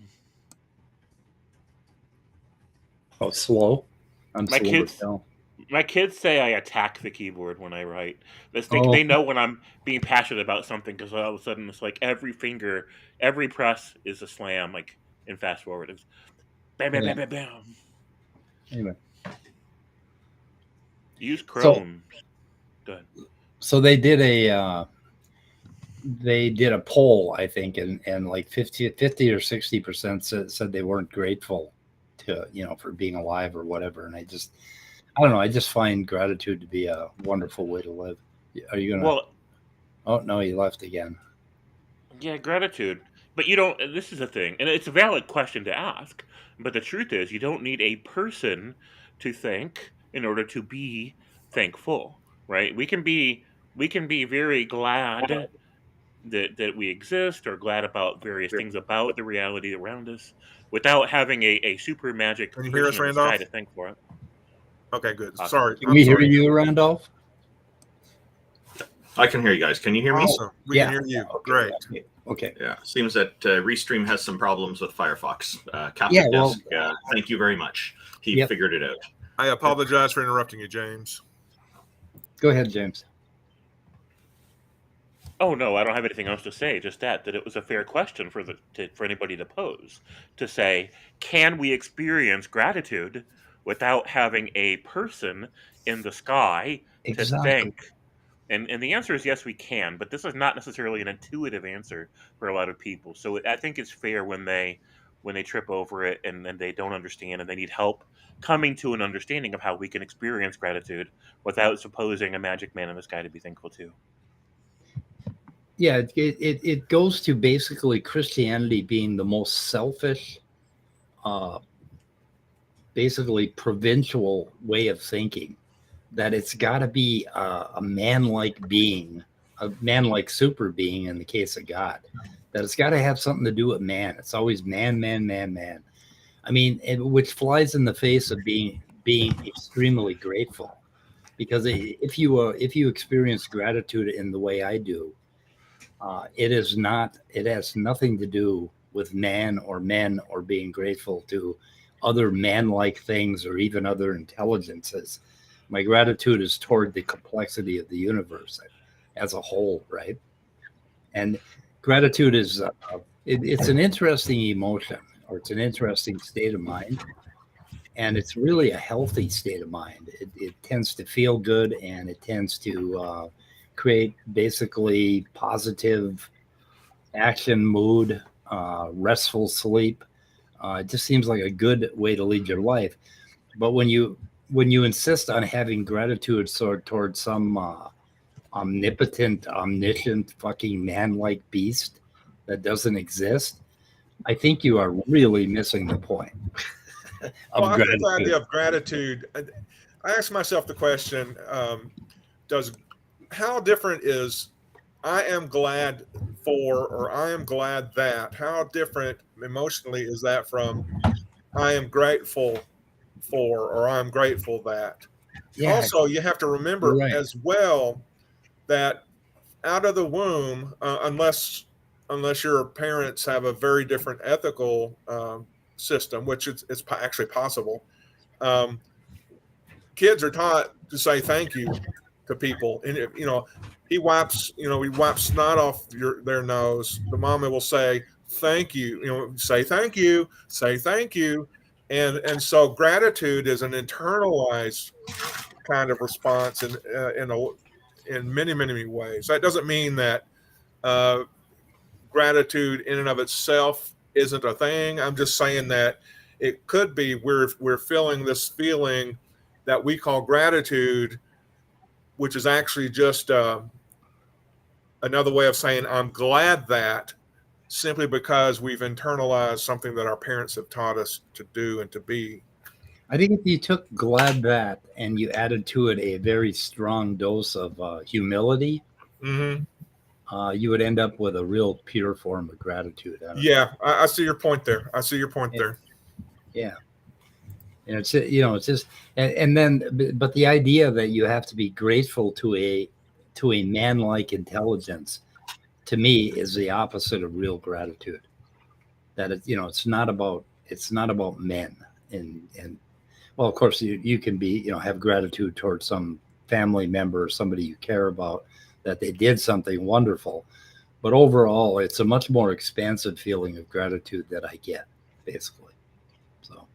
Oh, slow? I'm my slow kids, My kids say I attack the keyboard when I write. They know when I'm being passionate about something because all of a sudden it's like every finger, every press is a slam. Like in fast forward, it's bam, bam, bam, bam, bam. Anyway, use Chrome. Good. So they did a poll, I think, and like 50 or 60% said they weren't grateful to, for being alive or whatever. And I don't know. I just find gratitude to be a wonderful way to live. Are you gonna? Well, oh no, he left again. Yeah, gratitude. But you don't. This is a thing, and it's a valid question to ask. But the truth is, you don't need a person to thank in order to be thankful, right? We can be very glad that we exist, or glad about various things about the reality around us, without having a super magic Can you hear us, person in the sky Randolph? to thank for it. Okay, good. Awesome. Sorry. Can we hear you, Randolph? I can hear you guys. Can you hear me? Awesome. We can hear you. Great. Okay. Yeah. Seems that Restream has some problems with Firefox. Captain Desk, thank you very much. He figured it out. I apologize for interrupting you, James. Go ahead, James. Oh no, I don't have anything else to say. Just that it was a fair question for anybody to pose. To say, can we experience gratitude without having a person in the sky to thank? And the answer is yes, we can. But this is not necessarily an intuitive answer for a lot of people. So I think it's fair when they trip over it and then they don't understand and they need help coming to an understanding of how we can experience gratitude without supposing a magic man in the sky to be thankful to. Yeah, it goes to basically Christianity being the most selfish, basically provincial way of thinking, that it's got to be a man-like being, a man-like super being in the case of God, that it's got to have something to do with man. It's always man, man, man, man. I mean, which flies in the face of being extremely grateful, because if you experience gratitude in the way I do, it has nothing to do with man or men or being grateful to other man-like things or even other intelligences. My gratitude is toward the complexity of the universe as a whole, right? And gratitude is it's an interesting emotion, or it's an interesting state of mind, and it's really a healthy state of mind. It tends to feel good, and it tends to create basically positive action, mood, restful sleep. It just seems like a good way to lead your life. But when you insist on having gratitude towards some omnipotent, omniscient, fucking man-like beast that doesn't exist, I think you are really missing the point. I think the idea of gratitude, I ask myself the question, how different is I am glad for, or I am glad that, how different emotionally is that from I am grateful for, or I'm grateful that? Yeah. Also, you have to remember as well that out of the womb, unless your parents have a very different ethical system, which it's actually possible, kids are taught to say thank you to people, and he wipes snot off their nose. The mama will say thank you, say thank you, and so gratitude is an internalized kind of response in many ways. That doesn't mean that gratitude in and of itself isn't a thing. I'm just saying that it could be we're feeling this feeling that we call gratitude, which is actually just another way of saying I'm glad that, simply because we've internalized something that our parents have taught us to do and to be. I think if you took glad that and you added to it a very strong dose of humility, you would end up with a real pure form of gratitude. I see your point there. Yeah. And it's just, and then, but the idea that you have to be grateful to a man-like intelligence, to me, is the opposite of real gratitude. That it's not about men. And Well, of course, you can be, have gratitude towards some family member or somebody you care about that they did something wonderful. But overall, it's a much more expansive feeling of gratitude that I get, basically. So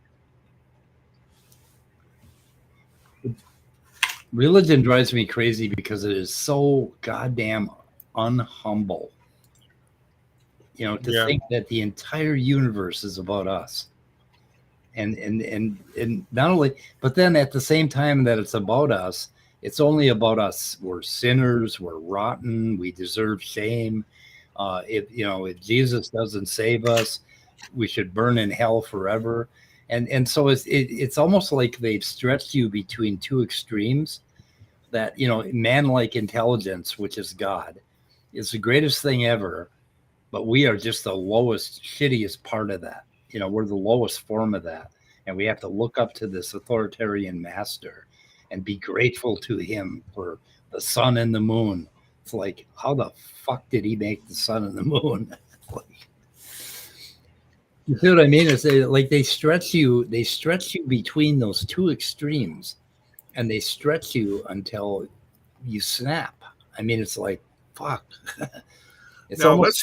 religion drives me crazy because it is so goddamn unhumble. To think that the entire universe is about us. And not only, but then at the same time that it's about us, it's only about us. We're sinners. We're rotten. We deserve shame. If Jesus doesn't save us, we should burn in hell forever. And so it's almost like they've stretched you between two extremes. That man-like intelligence, which is God, is the greatest thing ever, but we are just the lowest, shittiest part of that. We're the lowest form of that. And we have to look up to this authoritarian master and be grateful to him for the sun and the moon. It's like, how the fuck did he make the sun and the moon? You see what I mean? It's like they stretch you between those two extremes, and they stretch you until you snap. I mean, it's like, fuck. Let's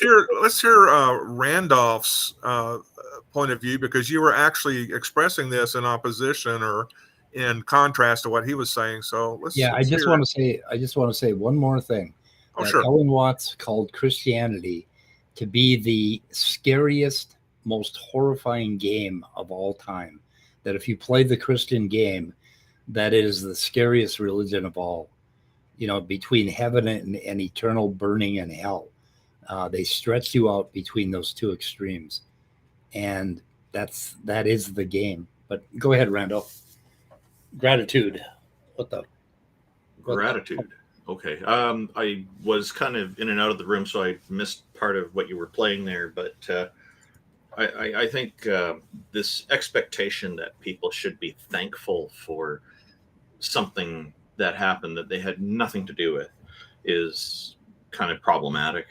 hear Randolph's point of view, because you were actually expressing this in opposition or in contrast to what he was saying. So I just want to say one more thing. Sure. Ellen Watts called Christianity to be the scariest, most horrifying game of all time. That if you play the Christian game, that is the scariest religion of all. Between heaven and eternal burning in hell. They stretch you out between those two extremes, and that is the game. But go ahead, Randolph. Gratitude. Gratitude. Okay. I was kind of in and out of the room, so I missed part of what you were playing there. But I think this expectation that people should be thankful for something that happened that they had nothing to do with is kind of problematic.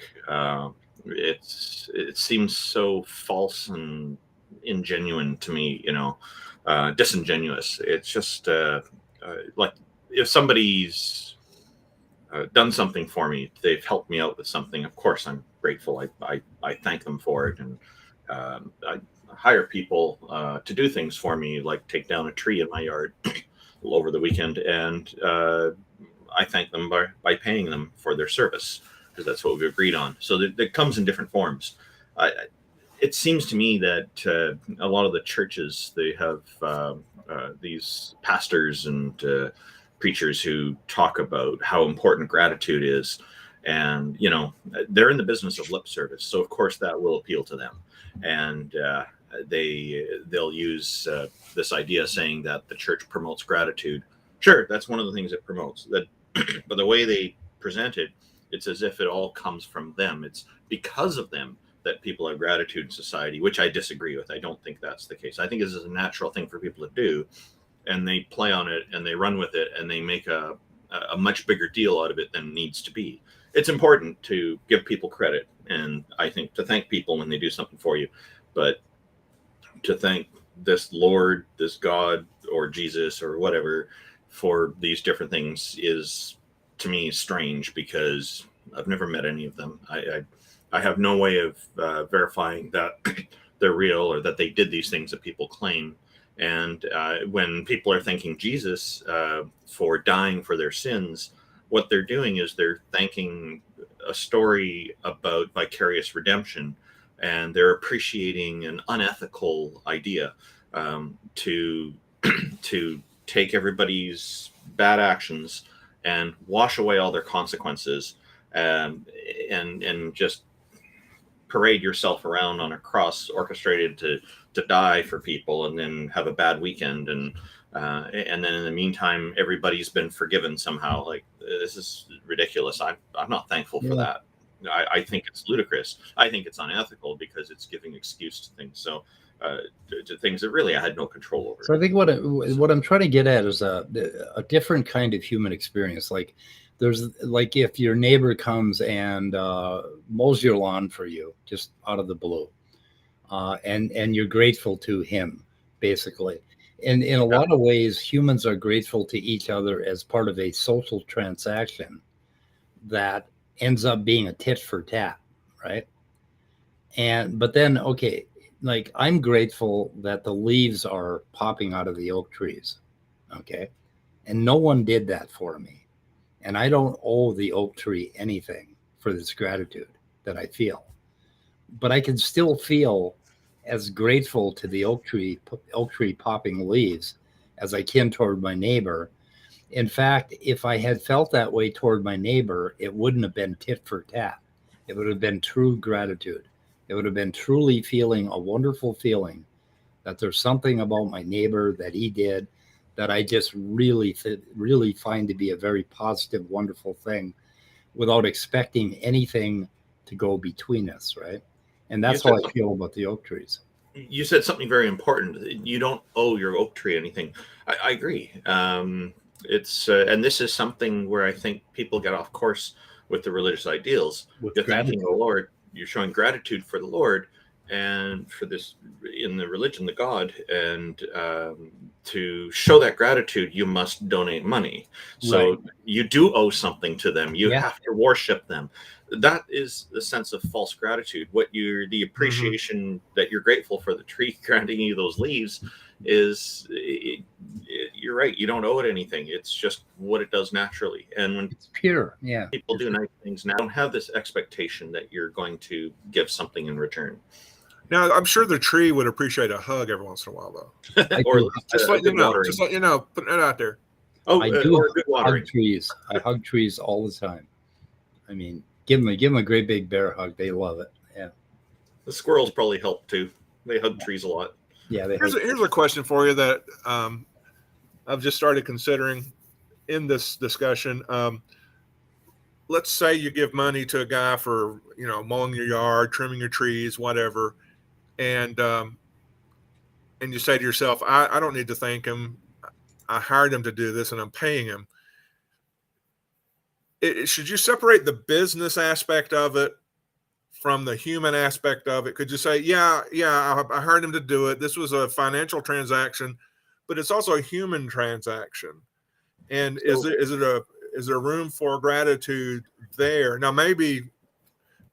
It seems so false and ingenuine to me, disingenuous. It's just like if somebody's done something for me, they've helped me out with something. Of course, I'm grateful. I thank them for it, and I hire people to do things for me, like take down a tree in my yard over the weekend, and I thank them by paying them for their service, because that's what we've agreed on. So that comes in different forms. It seems to me that a lot of the churches, they have these pastors and preachers who talk about how important gratitude is. And, they're in the business of lip service. So, of course, that will appeal to them. And they'll use this idea saying that the church promotes gratitude. Sure, that's one of the things it promotes. But the way they present it, it's as if it all comes from them. It's because of them that people have gratitude in society, which I disagree with. I don't think that's the case. I think this is a natural thing for people to do, and they play on it and they run with it, and they make a much bigger deal out of it than needs to be. It's important to give people credit, and I think to thank people when they do something for you, but to thank this Lord, this God, or Jesus, or whatever, for these different things is, to me, strange, because I've never met any of them. I have no way of verifying that they're real or that they did these things that people claim. And when people are thanking Jesus for dying for their sins, what they're doing is they're thanking a story about vicarious redemption, and they're appreciating an unethical idea to take everybody's bad actions and wash away all their consequences, and just parade yourself around on a cross orchestrated to die for people, and then have a bad weekend, and then in the meantime everybody's been forgiven somehow. Like, this is ridiculous. I'm not thankful for that. I think it's ludicrous. I think it's unethical, because it's giving excuse to things. So to things that really I had no control over. So I think what I'm trying to get at is a different kind of human experience. Like, if your neighbor comes and mows your lawn for you just out of the blue, and you're grateful to him, basically. in a lot of ways, humans are grateful to each other as part of a social transaction that ends up being a tit for tat, right? But then, okay, like I'm grateful that the leaves are popping out of the oak trees, okay? And no one did that for me. And I don't owe the oak tree anything for this gratitude that I feel. But I can still feel as grateful to the oak tree popping leaves as I can toward my neighbor. In fact, if I had felt that way toward my neighbor, it wouldn't have been tit for tat. It would have been true gratitude. It would have been truly feeling a wonderful feeling that there's something about my neighbor that he did that I just really find to be a very positive, wonderful thing without expecting anything to go between us, right? And that's how I feel about the oak trees. You said something very important. You don't owe your oak tree anything. I agree. It's and this is something where I think people get off course with the religious ideals. You're thanking the Lord. You're showing gratitude for the Lord and for this in the religion, the God. And to show that gratitude, you must donate money. So you do owe something to them. You have to worship them. That is the sense of false gratitude. The appreciation that you're grateful for the tree granting you those leaves is, you're right. You don't owe it anything. It's just what it does naturally. And when it's pure, people do nice things now, don't have this expectation that you're going to give something in return. Now, I'm sure the tree would appreciate a hug every once in a while, though. Or just let you know. Just let you know. Putting it out there. Oh, I do hug trees. I hug trees all the time. I mean, give them a great big bear hug. They love it. Yeah. The squirrels probably help too. They hug trees a lot. Yeah. Here's a question for you that I've just started considering in this discussion. Let's say you give money to a guy for mowing your yard, trimming your trees, whatever, and you say to yourself, I don't need to thank him. I hired him to do this, and I'm paying him. Should you separate the business aspect of it from the human aspect of it? Could you say, yeah, I hired him to do it. This was a financial transaction, but it's also a human transaction. And is there room for gratitude there? Now, maybe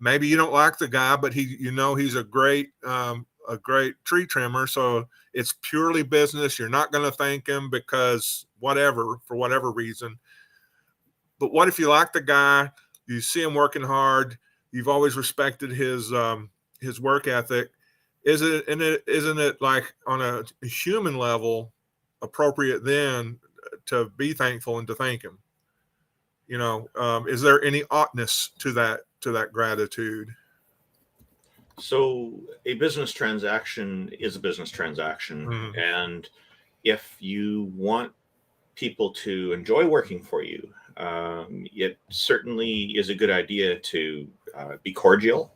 you don't like the guy, but he's a great tree trimmer. So it's purely business. You're not going to thank him because for whatever reason. But what if you like the guy, you see him working hard, you've always respected his work ethic? Isn't it like on a human level appropriate then to be thankful and to thank him? Is there any oughtness to that gratitude? So a business transaction is a business transaction. And if you want people to enjoy working for you, it certainly is a good idea to be cordial,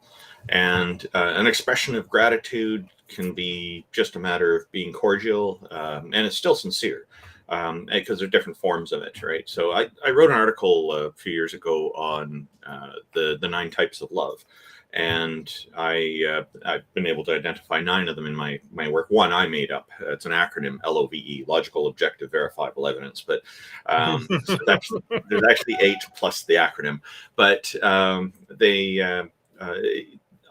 and an expression of gratitude can be just a matter of being cordial, and it's still sincere, because there are different forms of it, right? So I wrote an article a few years ago on the 9 types of love. And I've been able to identify 9 of them in my work. One I made up. It's an acronym, LOVE, Logical, Objective, Verifiable Evidence. But so there's actually 8 plus the acronym. But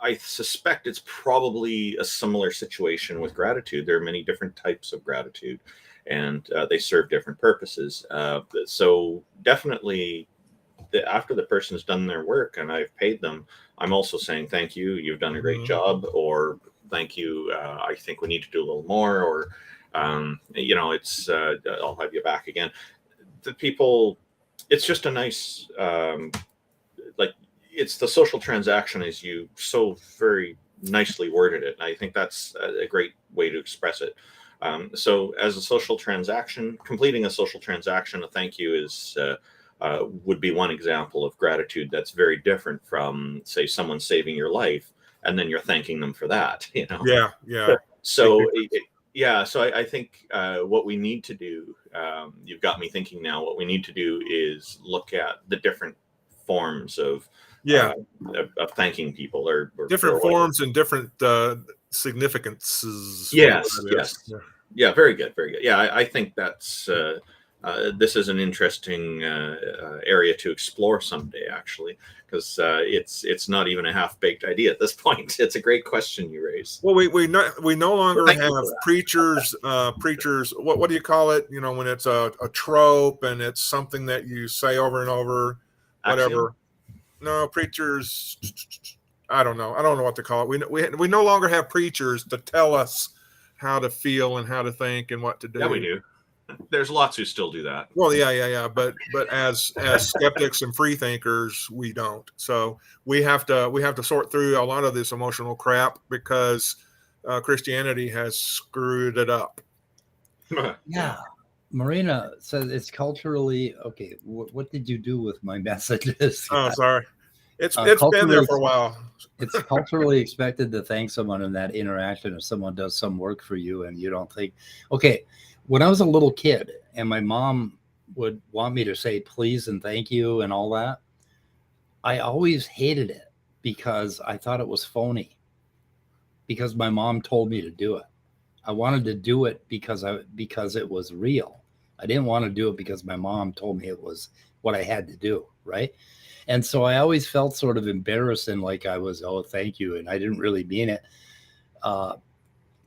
I suspect it's probably a similar situation with gratitude. There are many different types of gratitude, and they serve different purposes. So definitely, after the person has done their work and I've paid them, I'm also saying, thank you, you've done a great job, or thank you, I think we need to do a little more, or, it's, I'll have you back again. The people, it's just a nice, it's the social transaction, as you so very nicely worded it. And I think that's a great way to express it. So as a social transaction, completing a social transaction, a thank you is, would be one example of gratitude that's very different from, say, someone saving your life and then you're thanking them for that. Yeah. So I think what we need to do, you've got me thinking now, what we need to do is look at the different forms of thanking people, or different forms and different significances. Yes. Yeah, very good, very good. Yeah, I think that's this is an interesting area to explore someday, actually, because it's not even a half-baked idea at this point. It's a great question you raise. Well, we no longer have preachers. What do you call it? You know, when it's a trope and it's something that you say over and over, whatever. Axiom? No, preachers. I don't know what to call it. We no longer have preachers to tell us how to feel and how to think and what to do. Yeah, we do. There's lots who still do that. Well, yeah. But as skeptics and free thinkers, we don't. So we have to sort through a lot of this emotional crap because Christianity has screwed it up. Yeah. Marina says it's culturally okay. What did you do with my messages? Oh, sorry. It's been there for a while. It's culturally expected to thank someone in that interaction if someone does some work for you and you don't think, okay, when I was a little kid and my mom would want me to say please and thank you and all that, I always hated it because I thought it was phony because my mom told me to do it. I wanted to do it because it was real. I didn't want to do it because my mom told me it was what I had to do, right? And so I always felt sort of embarrassed and like I was, oh, thank you. And I didn't really mean it.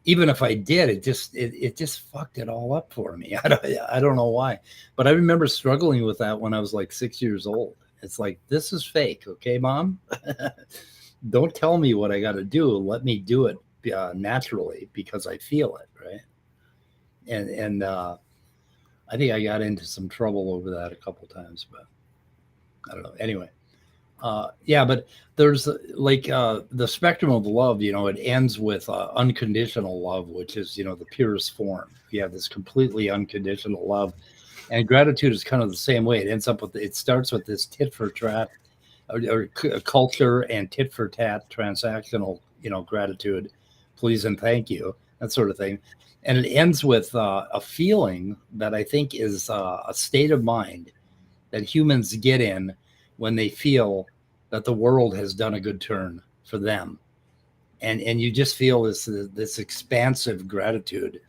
Even if I did, it just fucked it all up for me. I don't know why. But I remember struggling with that when I was like 6 years old. It's like, this is fake. Okay, Mom? Don't tell me what I got to do. Let me do it naturally because I feel it, right? And I think I got into some trouble over that a couple times, but I don't know. Anyway, yeah, but there's like the spectrum of love, you know, it ends with unconditional love, which is, you know, the purest form. You have this completely unconditional love, and gratitude is kind of the same way. It starts with this tit for tat or culture and tit for tat transactional, you know, gratitude, please and thank you, that sort of thing. And it ends with a feeling that I think is a state of mind that humans get in when they feel that the world has done a good turn for them. And you just feel this expansive gratitude.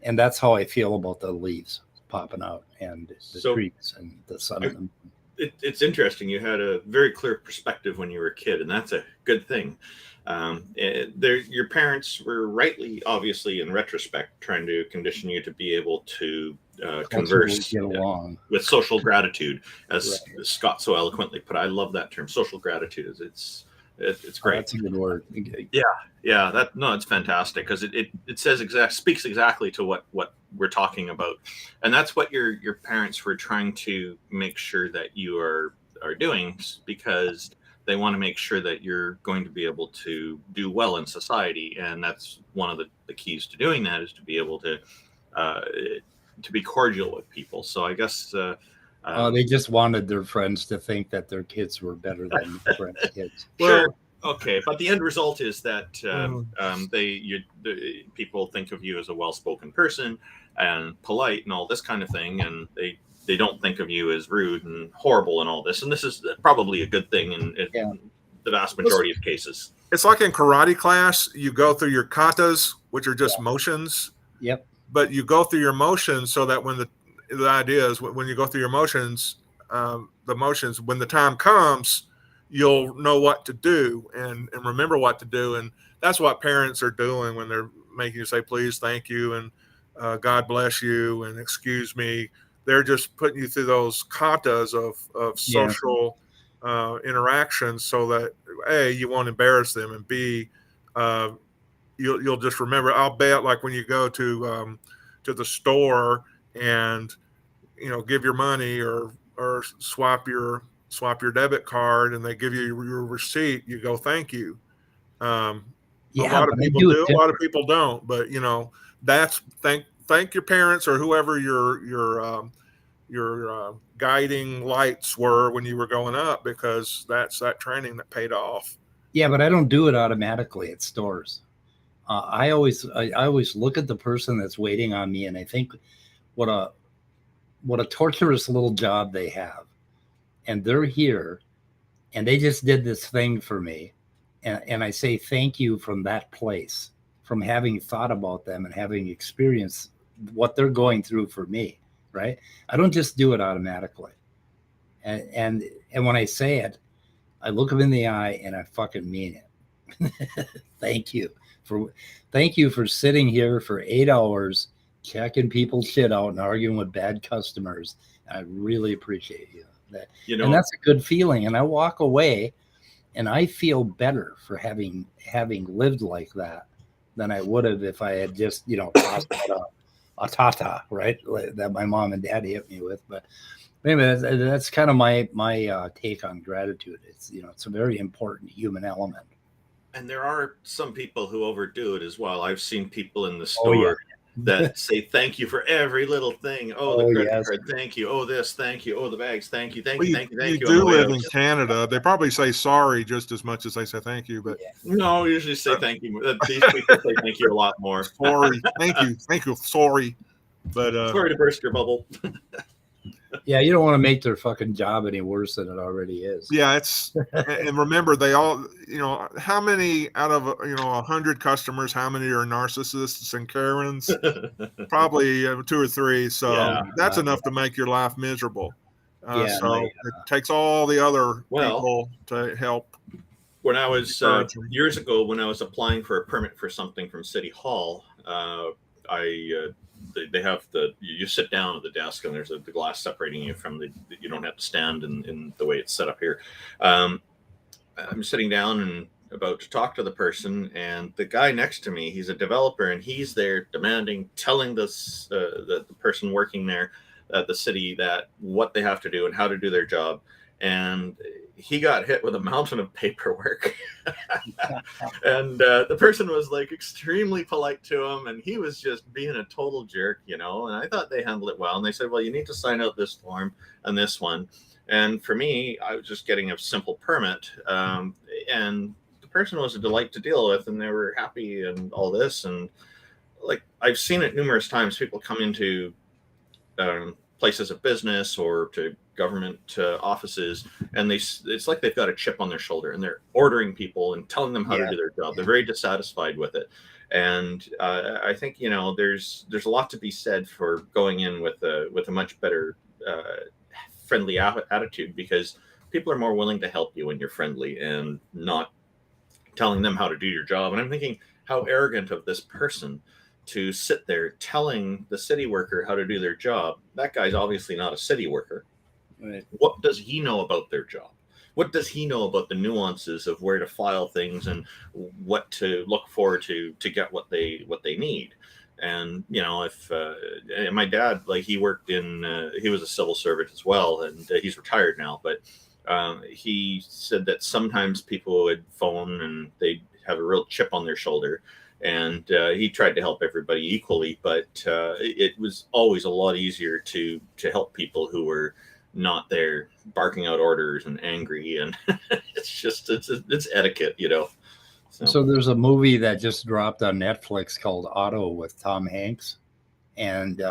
And that's how I feel about the leaves popping out and the trees and the sun. It's interesting. You had a very clear perspective when you were a kid, and that's a good thing. Your parents were rightly, obviously, in retrospect, trying to condition you to be able to converse with social gratitude, as Scott so eloquently put. I love that term, social gratitude. It's great. That's a good word. Yeah. It's fantastic because it speaks exactly to what we're talking about, and that's what your parents were trying to make sure that you are doing, because they want to make sure that you're going to be able to do well in society. And that's one of the keys to doing that, is to be able to be cordial with people. So I guess they just wanted their friends to think that their kids were better than their friends' kids. Sure. Okay. But the end result is that people think of you as a well-spoken person and polite and all this kind of thing. And they don't think of you as rude and horrible and all this. And this is probably a good thing in the vast majority of cases. It's like in karate class, you go through your katas, which are just motions. Yep. But you go through your motions so that when the idea is when you go through your motions, when the time comes, you'll know what to do and remember what to do. And that's what parents are doing when they're making you say, please, thank you, and God bless you, and excuse me. They're just putting you through those katas of social interactions so that A, you won't embarrass them, and B, you'll just remember. I'll bet, like when you go to the store and give your money or swap your debit card, and they give you your receipt, you go thank you. A lot of people do, a lot of people don't, but that's thank your parents or whoever your guiding lights were when you were going up, because that's that training that paid off. Yeah, but I don't do it automatically at stores. I always look at the person that's waiting on me, and I think what a torturous little job they have, and they're here, and they just did this thing for me, and I say thank you from that place, from having thought about them and having experienced what they're going through for me, right? I don't just do it automatically. And when I say it, I look them in the eye and I fucking mean it. Thank you for sitting here for 8 hours, checking people's shit out and arguing with bad customers. I really appreciate you. And that's a good feeling. And I walk away and I feel better for having lived like that than I would have if I had just, tossed out a tata, right? That my mom and dad hit me with. But anyway, that's kind of my take on gratitude. It's, it's a very important human element. And there are some people who overdo it as well. I've seen people in the store that say thank you for every little thing. Oh, the credit card, thank you. Oh, this, thank you. Oh, the bags, thank you, thank you, thank you, thank you. You do live in Canada. They probably say sorry just as much as they say thank you. But no, we usually say thank you. These people say thank you a lot more. Sorry, thank you, sorry. But sorry to burst your bubble. Yeah, you don't want to make their fucking job any worse than it already is. Yeah, and remember, they all, how many out of 100 customers, how many are narcissists and Karens? Probably 2 or 3. So that's enough to make your life miserable. It takes all the other people to help. When I was years ago, when I was applying for a permit for something from City Hall, they have you sit down at the desk and there's the glass separating you from you don't have to stand in the way it's set up here. I'm sitting down and about to talk to the person, and the guy next to me, he's a developer, and he's there telling the person working there at the city that what they have to do and how to do their job. And he got hit with a mountain of paperwork. And the person was like extremely polite to him, and he was just being a total jerk, and I thought they handled it well. And they said, well, you need to sign out this form and this one. And for me, I was just getting a simple permit. And the person was a delight to deal with, and they were happy and all this. And like, I've seen it numerous times. People come into places of business or to government offices, and it's like they've got a chip on their shoulder, and they're ordering people and telling them how to do their job. They're very dissatisfied with it. And I think, there's a lot to be said for going in with a much better friendly attitude, because people are more willing to help you when you're friendly and not telling them how to do your job. And I'm thinking, how arrogant of this person to sit there telling the city worker how to do their job. That guy's obviously not a city worker. Right. What does he know about their job? What does he know about the nuances of where to file things and what to look for to get what they need? And if and my dad, like, he worked he was a civil servant as well, and he's retired now, but he said that sometimes people would phone and they'd have a real chip on their shoulder. And he tried to help everybody equally, but it was always a lot easier to help people who were not there barking out orders and angry. And it's etiquette, So there's a movie that just dropped on Netflix called Otto with Tom Hanks. And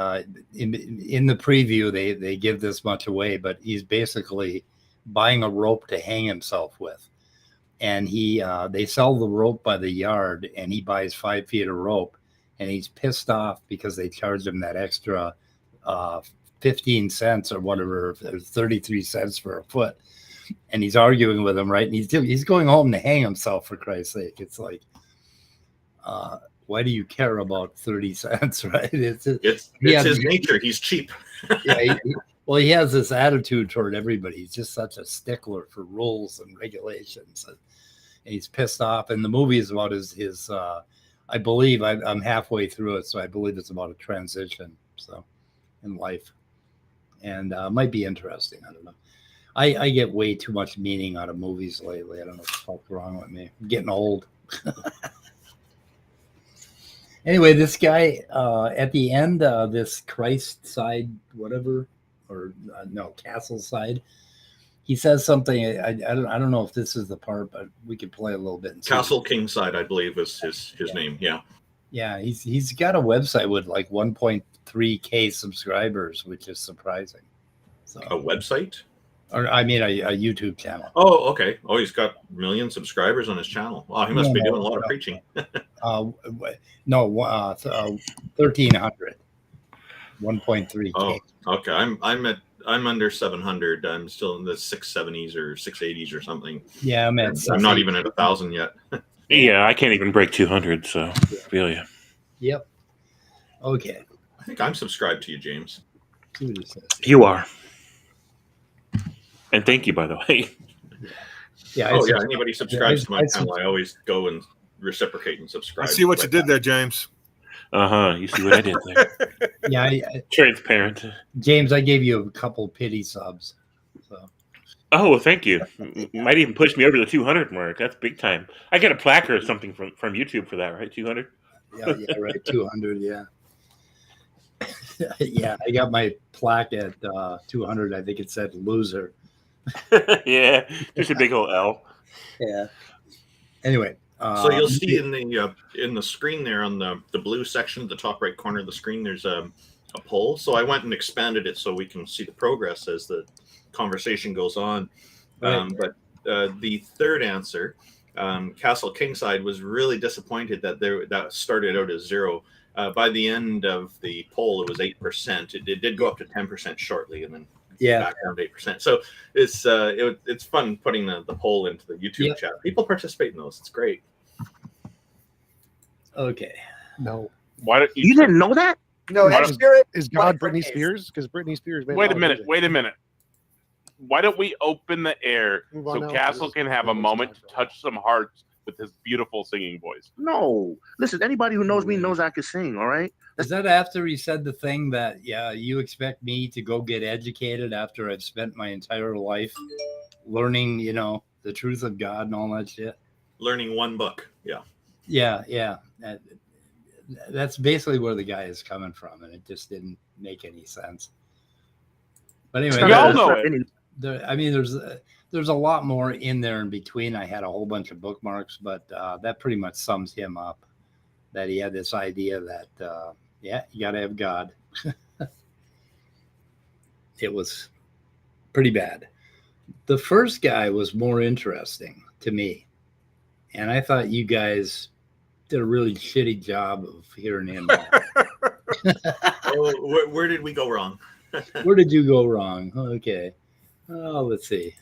in the preview, they give this much away, but he's basically buying a rope to hang himself with. And they sell the rope by the yard, and he buys 5 feet of rope, and he's pissed off because they charge him that extra 15 cents or whatever, 33 cents for a foot. And he's arguing with him, right? And he's going home to hang himself, for Christ's sake. It's like, why do you care about 30 cents, right? It's his nature. He's cheap. He has this attitude toward everybody. He's just such a stickler for rules and regulations. And he's pissed off. And the movie is about his I believe, I'm halfway through it, so I believe it's about a transition in life. And might be interesting. I don't know. I get way too much meaning out of movies lately. I don't know what the fuck's wrong with me. I'm getting old. Anyway, this guy at the end, this Christ side, whatever, or Castle side, he says something. I don't know if this is the part, but we could play a little bit. And Castle King side, I believe, was his name. Yeah. Yeah, he's got a website with like 1.3K subscribers, which is surprising. So a website? Or I mean, a YouTube channel. Oh, okay. Oh, he's got a million subscribers on his channel. Wow, he must be doing a lot of preaching. 1,300. 1.3K. Oh, okay. I'm under 700. I'm still in the 670s or 680s or something. Yeah, I'm at. I'm not even at 1,000 yet. Yeah, I can't even break 200. So feel you. Yep. Okay. I think I'm subscribed to you, James. See what he says. You are. And thank you, by the way. Yeah. Oh, yeah. Anybody subscribes to my channel, I always go and reciprocate and subscribe. I see what you did there, James. You see what I did there? Yeah. Transparent. James, I gave you a couple pity subs. So. Oh, well, thank you. Might even push me over the 200 mark. That's big time. I get a plaque or something from YouTube for that, right? 200? Yeah, right. 200, yeah. Yeah, I got my plaque at 200. I think it said loser. Yeah, just a big old L. Yeah. Anyway. So you'll see in the screen there on the blue section, the top right corner of the screen, there's a poll. So I went and expanded it so we can see the progress as the conversation goes on. Right. But the third answer, Castle Kingside, was really disappointed that started out as 0. By the end of the poll, it was 8%. It did go up to 10% shortly, and then back down to 8%. So it's fun putting the poll into the YouTube chat. People participate in those. It's great. Okay. No. Why don't You didn't know that? No, is God Britney Spears? Because Britney Spears. Wait a minute. Why don't we open the air so Castle can have a moment to touch some hearts with his beautiful singing voice? No. Listen, anybody who knows me knows I can sing, all right? Is that after he said the thing that, you expect me to go get educated after I've spent my entire life learning, the truth of God and all that shit? Learning one book. Yeah. Yeah. That's basically where the guy is coming from, and it just didn't make any sense. But anyway, there's a lot more in there in between. I had a whole bunch of bookmarks, but that pretty much sums him up. That he had this idea that, you got to have God. It was pretty bad. The first guy was more interesting to me, and I thought you guys did a really shitty job of hearing him. Where did we go wrong? Where did you go wrong? Okay. Let's see.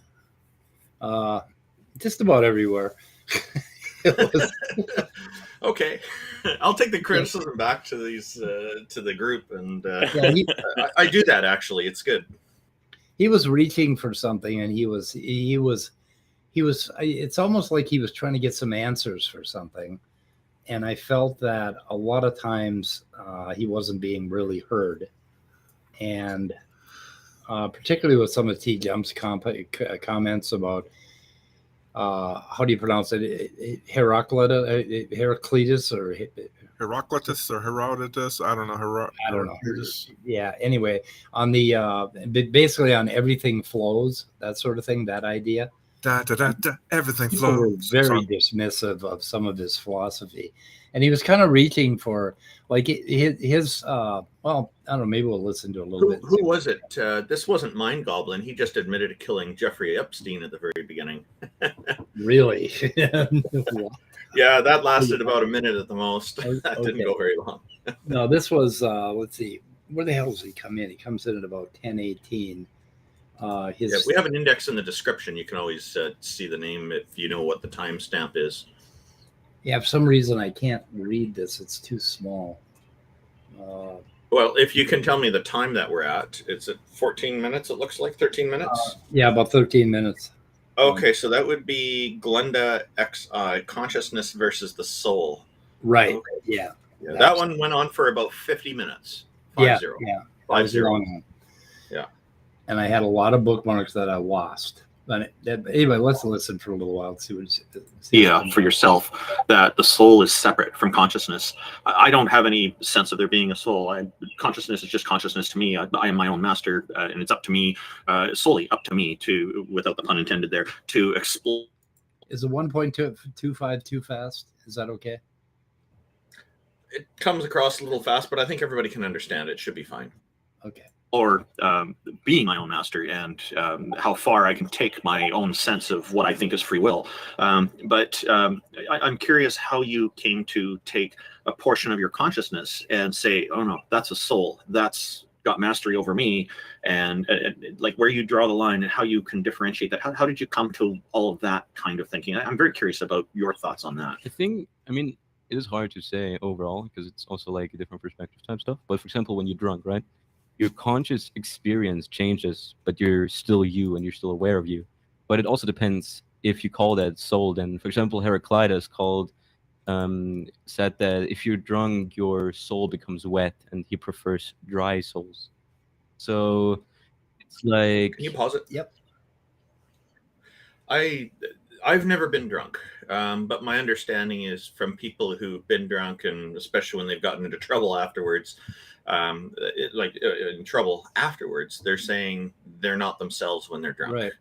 Just about everywhere. Okay. I'll take the criticism back to the group, and I do that actually. It's good. He was reaching for something, and he was. It's almost like he was trying to get some answers for something, and I felt that a lot of times he wasn't being really heard, and particularly with some of T. Jump's comments about how do you pronounce it? Heraclitus or Heraclitus or Herodotus? I don't know. I don't know. Yeah. Anyway, on the basically on everything flows, that sort of thing, that idea. Everything People were flows. very dismissive of some of his philosophy, and he was kind of reaching for like his. Well, I don't know. Maybe we'll listen to a little bit. Who was it? This wasn't Mind Goblin. He just admitted to killing Jeffrey Epstein at the very beginning. Really? Yeah, that lasted about a minute at the most. That didn't go very long. No, this was. Let's see. Where the hell does he come in? He comes in at about 10:18. We have an index in the description. You can always see the name if you know what the timestamp is. Yeah, for some reason I can't read this. It's too small. Well, if you can tell me the time that we're at, it's at 14 minutes. It looks like 13 minutes. Yeah, about 13 minutes. Okay, so that would be Glenda XI, Consciousness versus the Soul. Right. Okay. Yeah. That one went on for about 50 minutes. 5-0. Yeah. 5-0. Yeah. And I had a lot of bookmarks that I lost. But anyway, let's listen for a little while and see what for yourself that the soul is separate from consciousness. I don't have any sense of there being a soul. Consciousness is just consciousness to me. I am my own master, and it's up to me, solely up to me to, without the pun intended there, to explore. Is the 1.25 too fast? Is that okay? It comes across a little fast, but I think everybody can understand it. It should be fine. Okay. Or being my own master, and how far I can take my own sense of what I think is free will. But I'm curious how you came to take a portion of your consciousness and say, oh no, that's a soul. That's got mastery over me, and like where you draw the line and how you can differentiate that. How did you come to all of that kind of thinking? I'm very curious about your thoughts on that. I mean, it is hard to say overall because it's also like a different perspective type stuff. But for example, when you're drunk, right, your conscious experience changes, but you're still you and you're still aware of you. But it also depends if you call that soul. Then, for example, Heraclitus said that if you're drunk, your soul becomes wet, and he prefers dry souls. So it's like. Can you pause it? Yep. I've never been drunk, but my understanding is from people who've been drunk, and especially when they've gotten into trouble afterwards, in trouble afterwards, they're saying they're not themselves when they're drunk, right?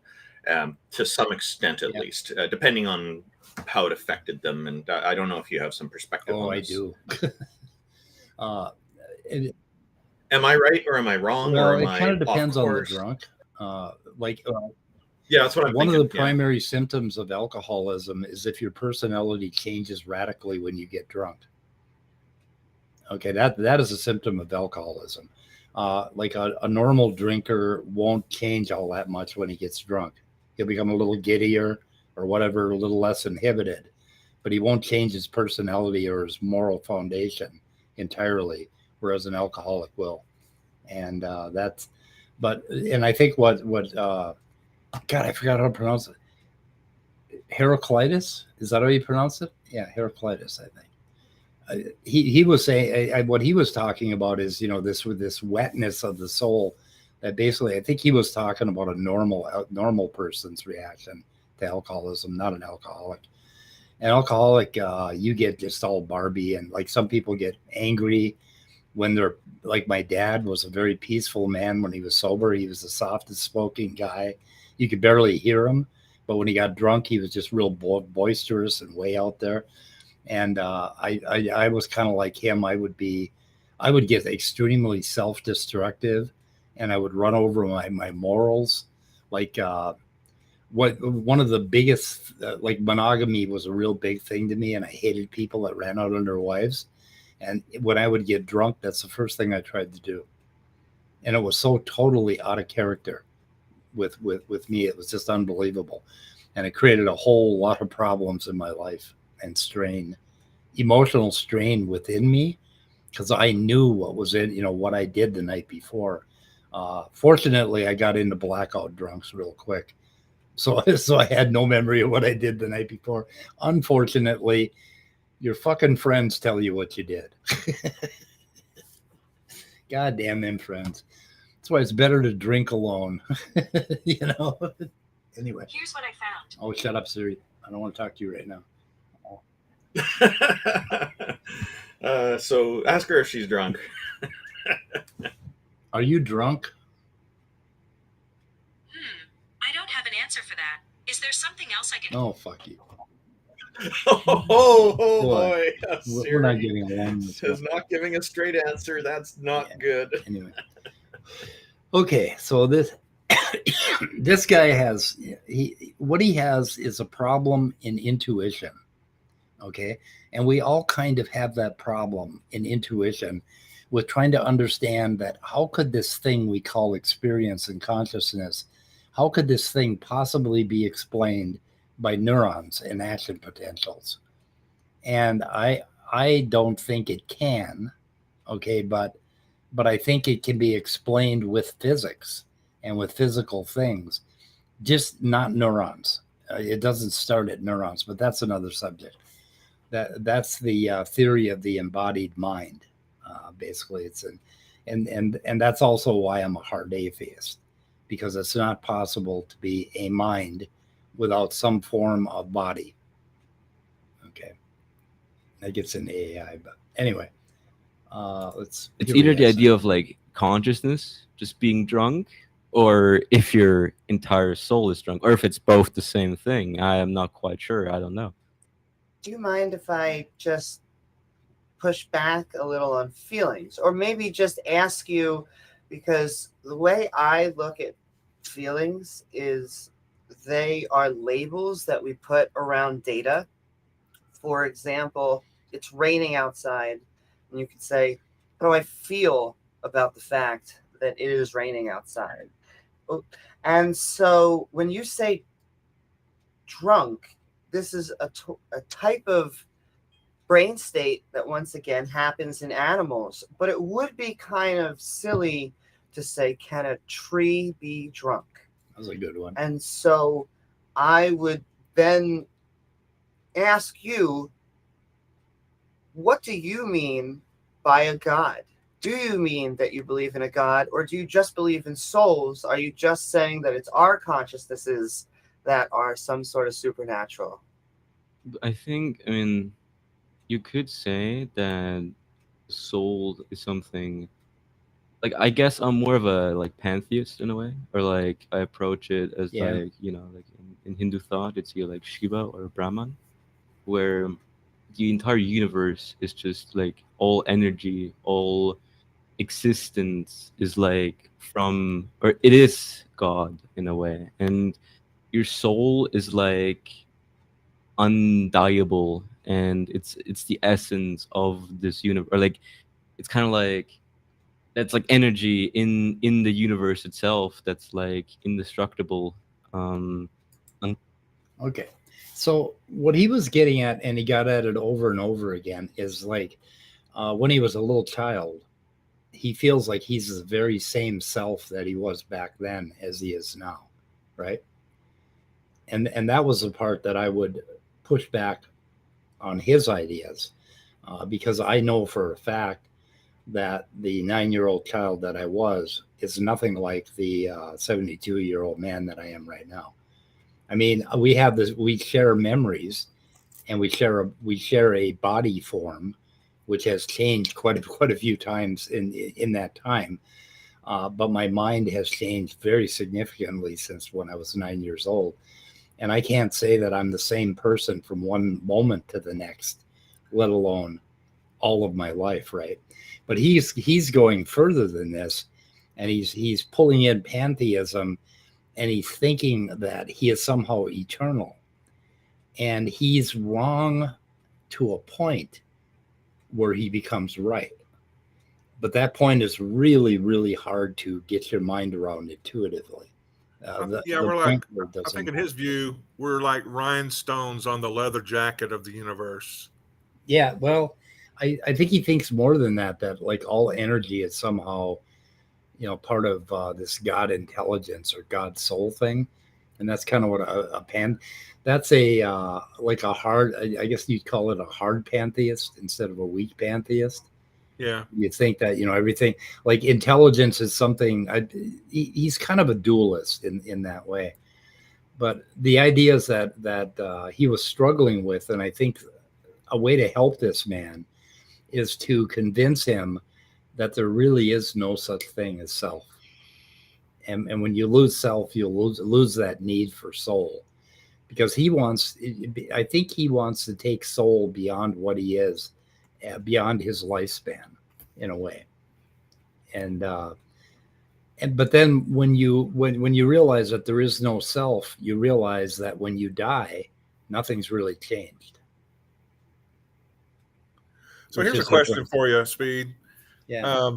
To some extent, at least, depending on how it affected them. And I don't know if you have some perspective. Oh, on I this. do. Am I right or am I wrong? Well, or am it kind of I depends off on the course? drunk. Yeah, that's what I'm One thinking. of the primary symptoms of alcoholism is if your personality changes radically when you get drunk. Okay, that is a symptom of alcoholism. Like a normal drinker won't change all that much when he gets drunk. He'll become a little giddier or whatever, a little less inhibited, but he won't change his personality or his moral foundation entirely, whereas an alcoholic will. And and I think what God, I forgot how to pronounce it. Heraclitus, is that how you pronounce it? Yeah, Heraclitus, I think. He was saying what he was talking about is, this wetness of the soul, that basically I think he was talking about a normal person's reaction to alcoholism, not an alcoholic. An alcoholic, you get just all Barbie, and like some people get angry when they're like, my dad was a very peaceful man when he was sober. He was the softest spoken guy. You could barely hear him, but when he got drunk, he was just real boisterous and way out there. And I was kind of like him. I would get extremely self-destructive, and I would run over my morals. Like one of the biggest, like monogamy was a real big thing to me, and I hated people that ran out on their wives. And when I would get drunk, that's the first thing I tried to do. And it was so totally out of character with me. It was just unbelievable. And it created a whole lot of problems in my life and emotional strain within me, because I knew what was what I did the night before. Fortunately, I got into blackout drunks real quick. So I had no memory of what I did the night before. Unfortunately, your fucking friends tell you what you did. God damn them friends. That's why it's better to drink alone. Anyway. Here's what I found. Oh, shut up, Siri. I don't want to talk to you right now. So ask her if she's drunk. Are you drunk? I don't have an answer for that. Is there something else I can... Oh, fuck you. Oh boy. We're not getting along. Is not giving a straight answer. That's not good. Anyway. Okay, so this guy has what he has is a problem in intuition. Okay, and we all kind of have that problem in intuition with trying to understand that how could this thing we call experience and consciousness, how could this thing possibly be explained by neurons and action potentials? And I don't think it can. Okay, but I think it can be explained with physics and with physical things, just not neurons. It doesn't start at neurons, but that's another subject. That's the theory of the embodied mind. Basically, it's and that's also why I'm a hard atheist, because it's not possible to be a mind without some form of body. Okay, that gets into AI, but anyway, it's either the idea of like consciousness just being drunk, or if your entire soul is drunk, or if it's both the same thing. I am not quite sure. I don't know. Do you mind if I just push back a little on feelings, or maybe just ask you, because the way I look at feelings is they are labels that we put around data. For example, it's raining outside, and you could say, what do I feel about the fact that it is raining outside. And so when you say drunk, this is a type of brain state that once again happens in animals, but it would be kind of silly to say, can a tree be drunk? That's a good one. And so I would then ask you, what do you mean by a god? Do you mean that you believe in a god, or do you just believe in souls? Are you just saying that it's our consciousnesses that are some sort of supernatural? I think, I mean, you could say that soul is something, like, I guess I'm more of a like pantheist in a way, or like I approach it as like, you know, like in Hindu thought, it's either like Shiva or Brahman, where the entire universe is just like all energy, all existence is like from, or it is God in a way, and your soul is like undieable, and it's the essence of this universe, or like it's kind of like that's like energy in the universe itself that's like indestructible. Okay, so what he was getting at, and he got at it over and over again, is like when he was a little child, he feels like he's the very same self that he was back then as he is now, right? And that was the part that I would push back on his ideas, because I know for a fact that the 9-year-old child that I was is nothing like the 72-year-old man that I am right now. I mean, we have this, we share memories, and we share a body form, which has changed quite a few times in that time. But my mind has changed very significantly since when I was 9 years old. And I can't say that I'm the same person from one moment to the next, let alone all of my life, right? But he's going further than this, and he's pulling in pantheism, and he's thinking that he is somehow eternal. And he's wrong to a point where he becomes right. But that point is really, really hard to get your mind around intuitively. We're like, I think in his view, we're like rhinestones on the leather jacket of the universe. Yeah, well, I think he thinks more than that like all energy is somehow, you know, part of this God intelligence or God soul thing. And that's kind of what that's a like a hard, I guess you'd call it a hard pantheist instead of a weak pantheist. Yeah. You think that, you know, everything like intelligence is something, he's kind of a dualist in that way. But the ideas that he was struggling with, and I think a way to help this man is to convince him that there really is no such thing as self. And when you lose self, you'll lose that need for soul, because I think he wants to take soul beyond what he is, beyond his lifespan in a way. But then when you realize that there is no self, you realize that when you die, nothing's really changed. So here's a question for you, Speed. Yeah.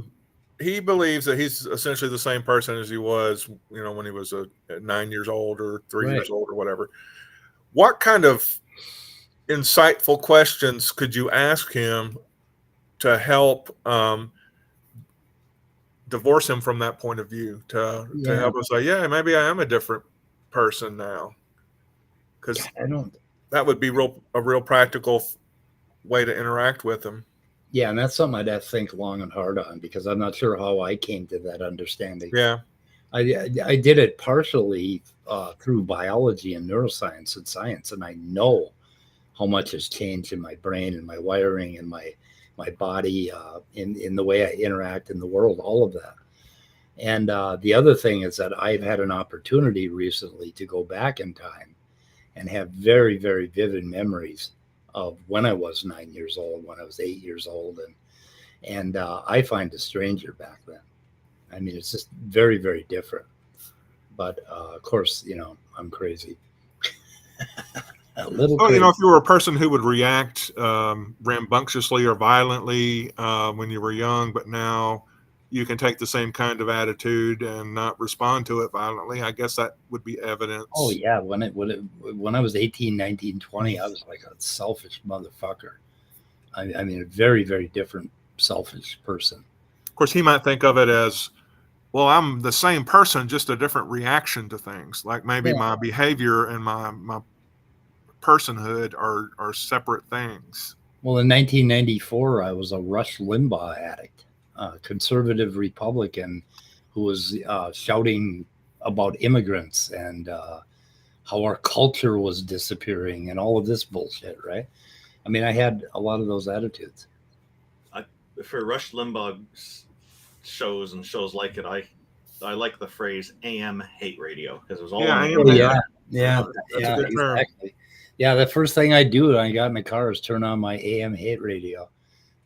He believes that he's essentially the same person as he was, you know, when he was 9 years old or 3 years old or whatever. What kind of insightful questions could you ask him to help divorce him from that point of view, to help him say, yeah, maybe I am a different person now? Because that would be a real practical way to interact with him. Yeah, and that's something I'd have to think long and hard on, because I'm not sure how I came to that understanding. Yeah, I did it partially through biology and neuroscience and science, and I know how much has changed in my brain and my wiring and my body, in the way I interact in the world, all of that. And the other thing is that I've had an opportunity recently to go back in time and have very, very vivid memories of when I was 9 years old, when I was 8 years old, and I find a stranger back then. I mean, it's just very, very different. But of course, you know, I'm crazy. A little. Well, you know, if you were a person who would react rambunctiously or violently when you were young, but now you can take the same kind of attitude and not respond to it violently. I guess that would be evidence. Oh yeah, when I was 18, 19, 20, I was like a selfish motherfucker. I mean, a very, very different selfish person. Of course, he might think of it as, well, I'm the same person, just a different reaction to things. Like maybe my behavior and my personhood are separate things. Well, in 1994, I was a Rush Limbaugh addict, a conservative Republican who was shouting about immigrants and how our culture was disappearing and all of this bullshit, right? I mean, I had a lot of those attitudes. For Rush Limbaugh shows and shows like it, I like the phrase AM hate radio because it was all exactly. Yeah, the first thing I do when I got in the car is turn on my AM hate radio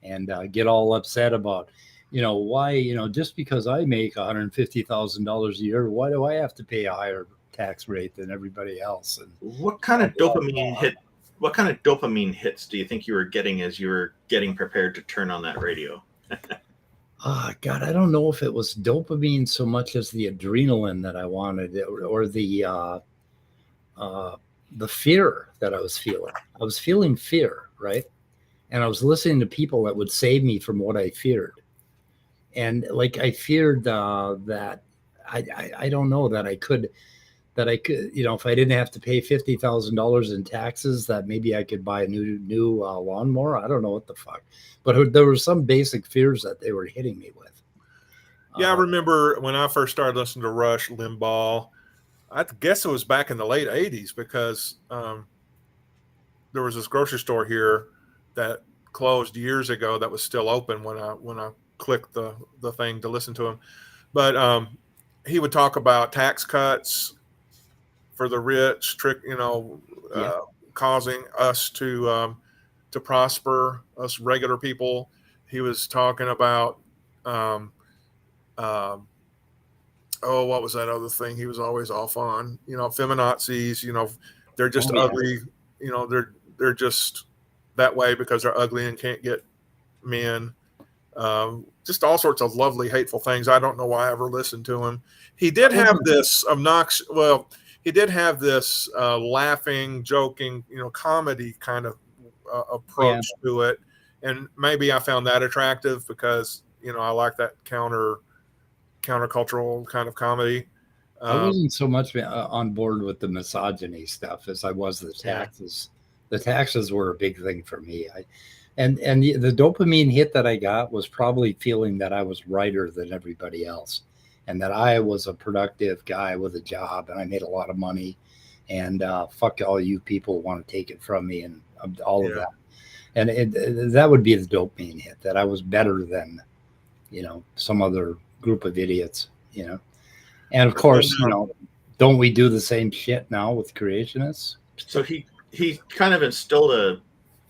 and get all upset about, why, just because I make $150,000 a year, why do I have to pay a higher tax rate than everybody else? And what kind of dopamine hit? What kind of dopamine hits do you think you were getting as you were getting prepared to turn on that radio? Oh, God, I don't know if it was dopamine so much as the adrenaline that I wanted or the fear that I was feeling. I was feeling fear, right? And I was listening to people that would save me from what I feared. And like I feared that I don't know that I could, if I didn't have to pay $50,000 in taxes, that maybe I could buy a new lawnmower. I don't know what the fuck, but there were some basic fears that they were hitting me with. Yeah, I remember when I first started listening to Rush Limbaugh. I guess it was back in the late 80s because there was this grocery store here that closed years ago that was still open when I clicked the thing to listen to him. But he would talk about tax cuts for the rich, causing us to prosper, us regular people. He was talking about what was that other thing he was always off on? Feminazis, they're just ugly. They're just that way because they're ugly and can't get men. Just all sorts of lovely, hateful things. I don't know why I ever listened to him. He did have this obnoxious, he did have this laughing, joking, comedy kind of approach to it. And maybe I found that attractive because, I like that countercultural kind of comedy. I wasn't so much on board with the misogyny stuff as I was the taxes. The taxes were a big thing for me. And the dopamine hit that I got was probably feeling that I was righter than everybody else and that I was a productive guy with a job and I made a lot of money and fuck all you people who want to take it from me and all of that. And that would be the dopamine hit, that I was better than, some other group of idiots, And of course, don't we do the same shit now with creationists? So he kind of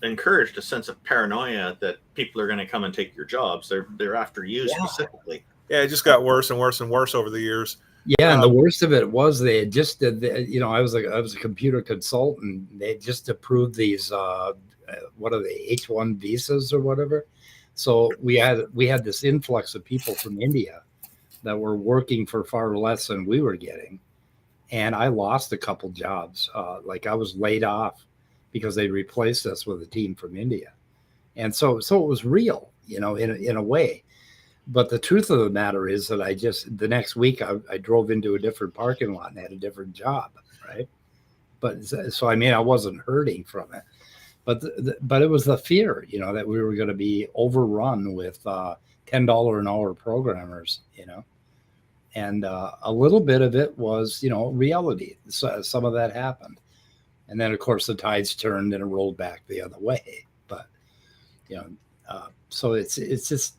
encouraged a sense of paranoia that people are going to come and take your jobs. They're after you specifically. Yeah, it just got worse and worse and worse over the years. Yeah, and the worst of it was they had just did. I was a computer consultant. They just approved these what are they, H-1 visas or whatever. So we had this influx of people from India that were working for far less than we were getting, and I lost a couple jobs. Like I was laid off because they replaced us with a team from India, and so it was real, in a way. But the truth of the matter is that the next week I drove into a different parking lot and had a different job, right? But so I mean I wasn't hurting from it, but it was the fear, that we were going to be overrun with $10 an hour programmers, and a little bit of it was reality. So some of that happened, and then of course the tides turned and it rolled back the other way. But so it's just.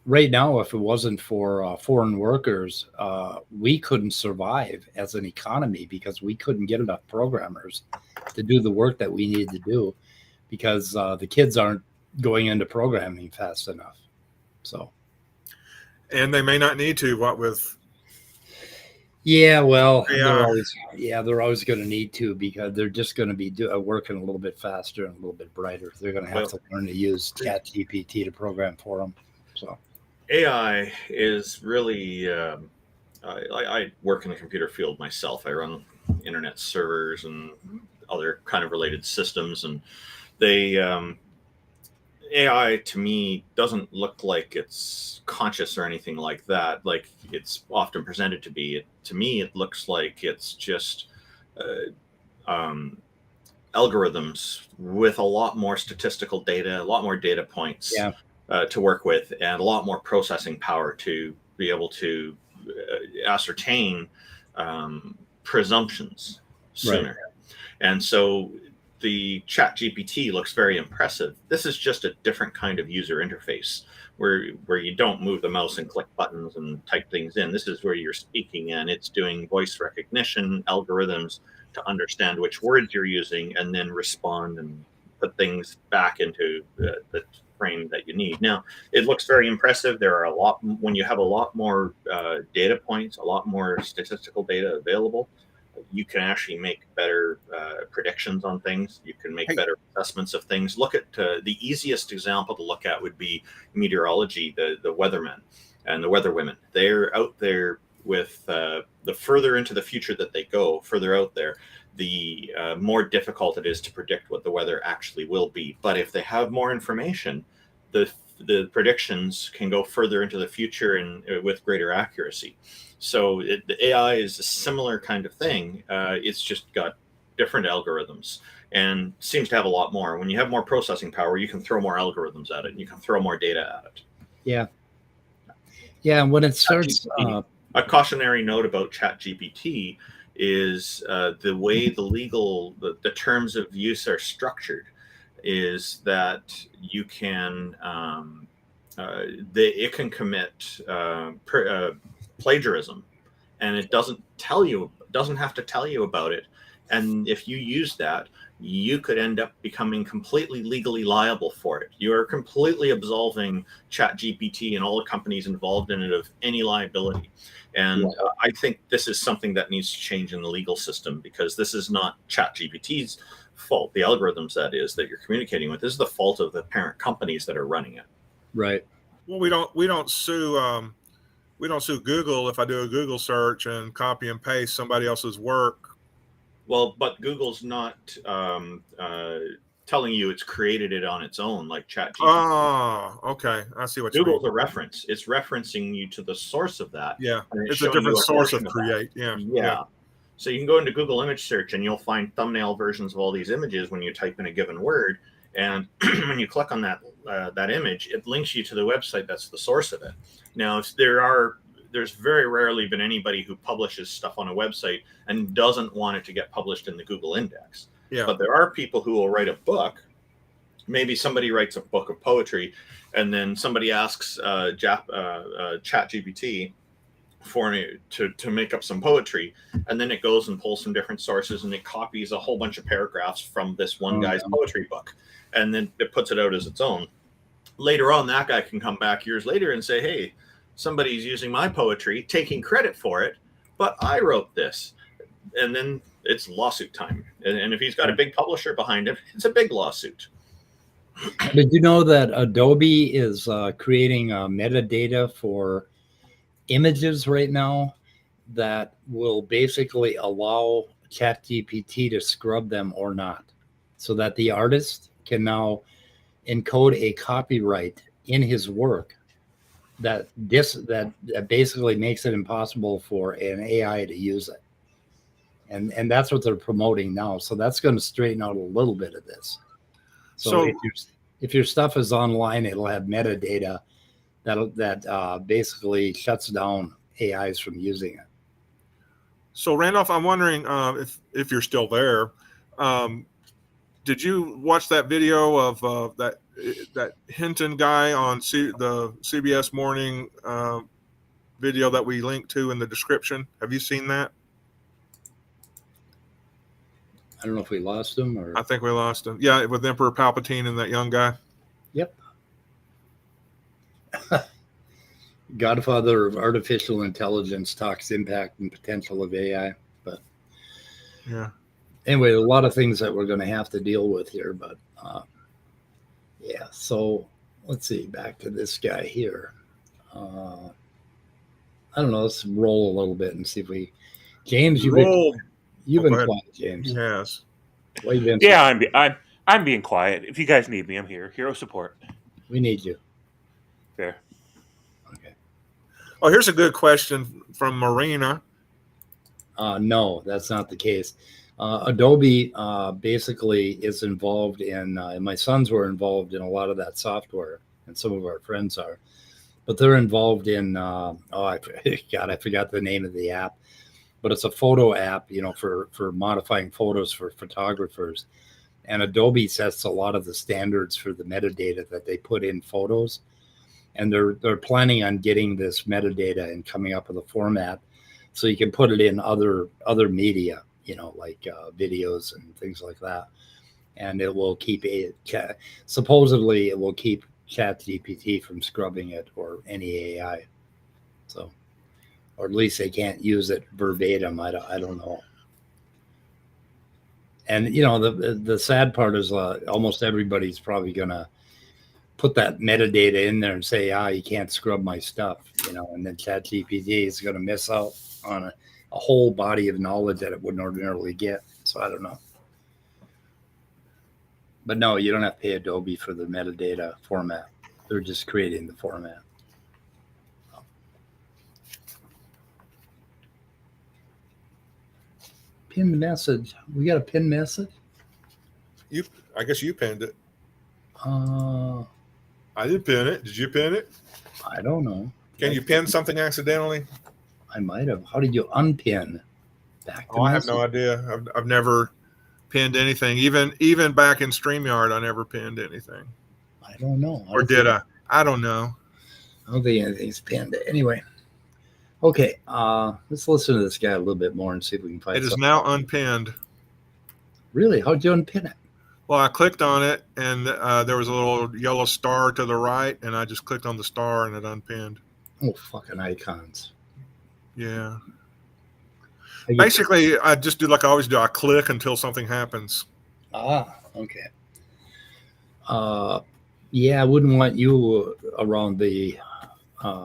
Right now, if it wasn't for foreign workers, we couldn't survive as an economy because we couldn't get enough programmers to do the work that we need to do because the kids aren't going into programming fast enough. So, and they may not need to. What with? Yeah, well, they're always going to need to because they're just going to be working a little bit faster and a little bit brighter. They're going to have to learn to use ChatGPT to program for them. So. AI is really. I work in the computer field myself. I run internet servers and other kind of related systems, and they AI to me doesn't look like it's conscious or anything like that, like it's often presented to be. To me, it looks like it's just algorithms with a lot more statistical data, a lot more data points to work with, and a lot more processing power to be able to ascertain presumptions sooner. Right. And so the Chat GPT looks very impressive. This is just a different kind of user interface where you don't move the mouse and click buttons and type things in. This is where you're speaking, and it's doing voice recognition algorithms to understand which words you're using and then respond and put things back into the frame that you need. Now, it looks very impressive. There are a lot, when you have a lot more data points, a lot more statistical data available, you can actually make better predictions on things. You can make better assessments of things. Look at the easiest example to look at would be meteorology, the weathermen and the weatherwomen. They're out there with the further into the future that they go, further out there, the more difficult it is to predict what the weather actually will be. But if they have more information, the predictions can go further into the future and with greater accuracy. So the AI is a similar kind of thing. It's just got different algorithms and seems to have a lot more. When you have more processing power, you can throw more algorithms at it, and you can throw more data at it. Yeah. Yeah, and when it starts... a cautionary note about ChatGPT is the way the terms of use are structured is that you can it can commit plagiarism, and it doesn't have to tell you about it. And if you use that, you could end up becoming completely legally liable for it. You are completely absolving ChatGPT and all the companies involved in it of any liability. And I think this is something that needs to change in the legal system, because this is not ChatGPT's fault, the algorithms that you're communicating with. This is the fault of the parent companies that are running it. Right. Well, we don't sue Google if I do a Google search and copy and paste somebody else's work. Well, but Google's not telling you it's created it on its own like ChatGPT. Oh, okay. I see what Google's a reference. It's referencing you to the source of that. Yeah, it's a different source of create. Yeah. So you can go into Google image search and you'll find thumbnail versions of all these images when you type in a given word. And when you click on that image, it links you to the website that's the source of it. Now, there's very rarely been anybody who publishes stuff on a website and doesn't want it to get published in the Google index. Yeah. But there are people who will write a book. Maybe somebody writes a book of poetry, and then somebody asks ChatGPT to make up some poetry, and then it goes and pulls some different sources, and it copies a whole bunch of paragraphs from this one guy's poetry book, and then it puts it out as its own. Later on, that guy can come back years later and say, hey, somebody's using my poetry, taking credit for it, but I wrote this. And then it's lawsuit time. And if he's got a big publisher behind him, it's a big lawsuit. Did you know that Adobe is creating metadata for images right now that will basically allow ChatGPT to scrub them or not, so that the artist can now encode a copyright in his work that basically makes it impossible for an AI to use it. And that's what they're promoting now. So that's going to straighten out a little bit of this. So if your stuff is online, it'll have metadata that basically shuts down AIs from using it. So Randolph, I'm wondering if you're still there. Did you watch that video of that Hinton guy on the CBS Morning video that we linked to in the description? Have you seen that? I don't know if we lost him or... I think we lost him. Yeah, with Emperor Palpatine and that young guy. Yep. Godfather of artificial intelligence talks impact and potential of AI. But yeah. Anyway, a lot of things that we're going to have to deal with here. But yeah, so let's see, back to this guy here. I don't know. Let's roll a little bit and see if we. James, you've Roll. been Go ahead. quiet, James. Yes. Why you been Yeah, I'm being quiet. If you guys need me, I'm here. Hero support. We need you. Fair. Okay. Oh, here's a good question from Marina. No, that's not the case. Adobe basically is involved in, and my sons were involved in a lot of that software, and some of our friends are, but they're involved in, I forgot the name of the app, but it's a photo app, you know, for modifying photos for photographers. And Adobe sets a lot of the standards for the metadata that they put in photos. And they're planning on getting this metadata and coming up with a format so you can put it in other media, you know, like videos and things like that. And it will keep supposedly it will keep ChatGPT from scrubbing it or any AI. So, or at least they can't use it verbatim. I don't know. And you know, the sad part is almost everybody's probably gonna put that metadata in there and say, you can't scrub my stuff, you know, and then ChatGPT is going to miss out on a whole body of knowledge that it wouldn't ordinarily get. So I don't know. But no, you don't have to pay Adobe for the metadata format. They're just creating the format. Pinned message. We got a pinned message? I guess you pinned it. I didn't pin it. Did you pin it? I don't know. Can you pin something accidentally? I might have. How did you unpin? I have no idea. I've never pinned anything. Even back in StreamYard, I never pinned anything. I don't know. Or did I? I don't know. I don't think anything's pinned. Anyway. Okay. Let's listen to this guy a little bit more and see if we can find it. It is now unpinned. Really? How'd you unpin it? Well, I clicked on it, and there was a little yellow star to the right, and I just clicked on the star, and it unpinned. Oh, fucking icons. Yeah. Basically, I just do like I always do. I click until something happens. Okay. Yeah, I wouldn't want you around the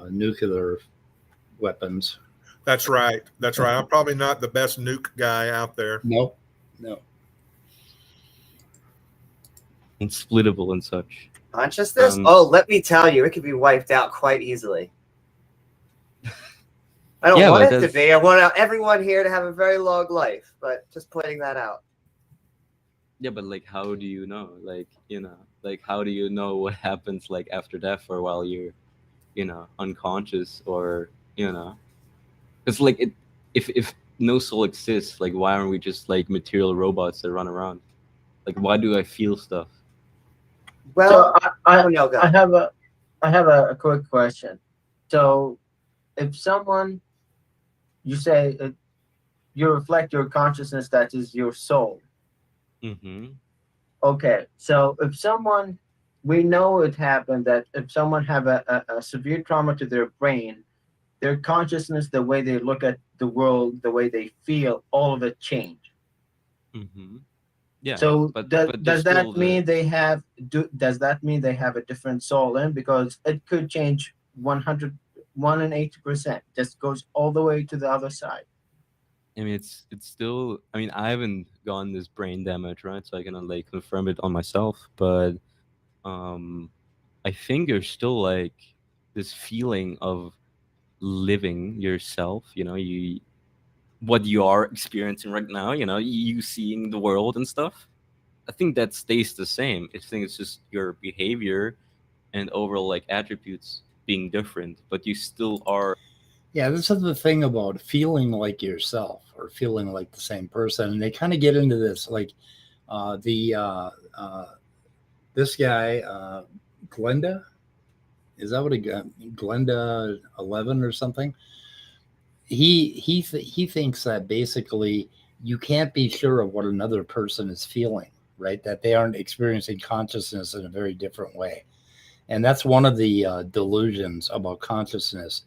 nuclear weapons. That's right. That's right. I'm probably not the best nuke guy out there. No. Unsplittable and such. Consciousness? Let me tell you, it can be wiped out quite easily. I don't want it to be. I want everyone here to have a very long life, but just pointing that out. Yeah, but like, how do you know? Like, you know, like, how do you know what happens like after death or while you're, you know, unconscious or, you know, it's like if no soul exists, like, why aren't we just like material robots that run around? Like, why do I feel stuff? Well, so I have a quick question. So, if someone, you say you reflect your consciousness, that is your soul. Mm-hmm. Okay, so if someone, we know it happened that if someone have a severe trauma to their brain, their consciousness, the way they look at the world, the way they feel, all of it change. Mm-hmm. Yeah. So does that mean they have a different soul in? Because it could change 180%, just goes all the way to the other side. I mean, it's still. I mean, I haven't gotten this brain damage, right? So I can like confirm it on myself. But I think there's still like this feeling of living yourself. You know, what you are experiencing right now. You know, you seeing the world and stuff. I think that stays the same. I think it's just your behavior and overall like attributes being different, but you still are. Yeah, this is the thing about feeling like yourself or feeling like the same person. And they kind of get into this, like this guy, Glenda, is that what he got? Glenda 11 or something? He thinks that basically you can't be sure of what another person is feeling, right? That they aren't experiencing consciousness in a very different way. And that's one of the delusions about consciousness,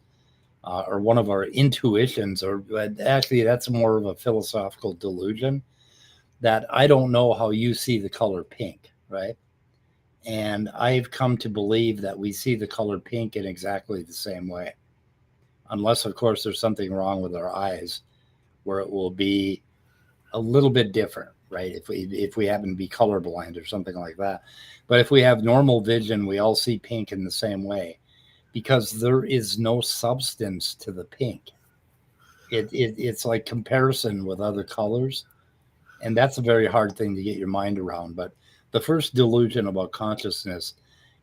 or one of our intuitions, or actually that's more of a philosophical delusion, that I don't know how you see the color pink, right? And I've come to believe that we see the color pink in exactly the same way. Unless, of course, there's something wrong with our eyes where it will be a little bit different, right? If we happen to be colorblind or something like that. But if we have normal vision, we all see pink in the same way because there is no substance to the pink. It's like comparison with other colors. And that's a very hard thing to get your mind around. But the first delusion about consciousness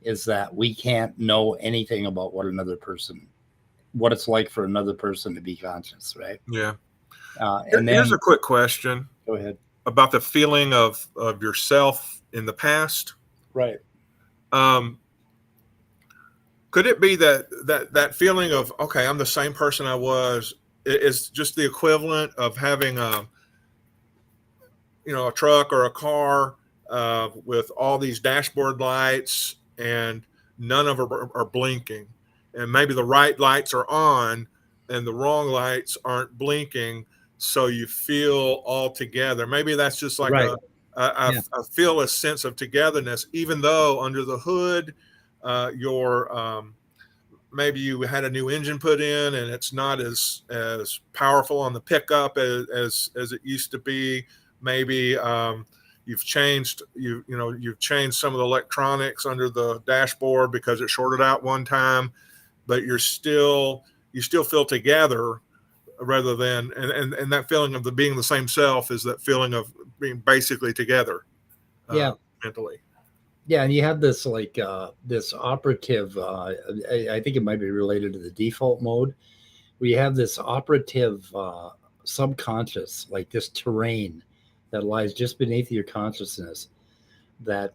is that we can't know anything about what it's like for another person to be conscious, right? Yeah. And here's a quick question. Go ahead. About the feeling of yourself in the past. Right. Could it be that feeling of, okay, I'm the same person I was, is just the equivalent of having a truck or a car with all these dashboard lights and none of them are blinking, and maybe the right lights are on and the wrong lights aren't blinking, so you feel all together. Maybe that's just like I feel a sense of togetherness, even though under the hood, maybe you had a new engine put in and it's not as powerful on the pickup as it used to be. Maybe you've changed some of the electronics under the dashboard because it shorted out one time, but you still feel together rather than and that feeling of being the same self is that feeling of being basically together. Mentally. Yeah, and you have this this operative. I think it might be related to the default mode, where you have this operative subconscious, like this terrain that lies just beneath your consciousness, that